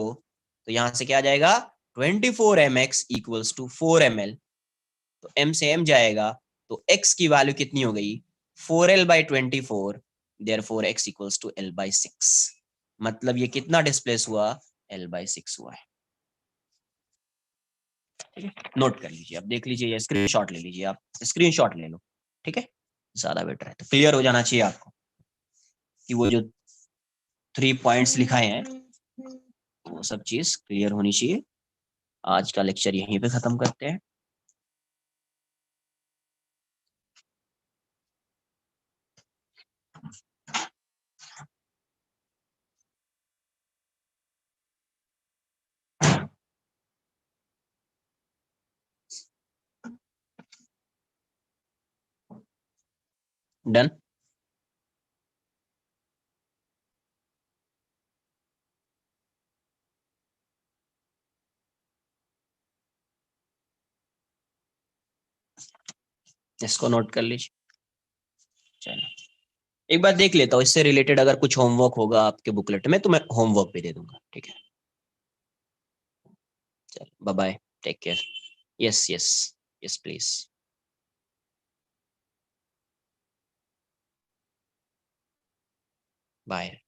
[SPEAKER 1] तो यहां से क्या आ जाएगा 24mx इक्वल्स टू 4ml, तो m से m जाएगा, तो x की वैल्यू कितनी हो गई 4l by 24, therefore x equals to l by 6, मतलब ये कितना डिस्प्लेस हुआ l बाई 6 हुआ है। ठीक है, नोट कर लीजिए, आप देख लीजिए, स्क्रीनशॉट ले लीजिए, आप स्क्रीनशॉट ले लो, ठीक है, ज्यादा बेटर है, तो क्लियर हो जाना चाहिए आपको कि वो जो 3 पॉइंट्स लिखाए हैं वो सब चीज क्लियर होनी चाहिए। आज का लेक्चर यहीं पे खत्म करते हैं। डन। इसको नोट कर लीजिए। चलो एक बार देख लेता हूँ, इससे रिलेटेड अगर कुछ होमवर्क होगा आपके बुकलेट में तो मैं होमवर्क भी दे दूंगा, ठीक है। चलो bye bye, take care. Yes yes yes please, bye.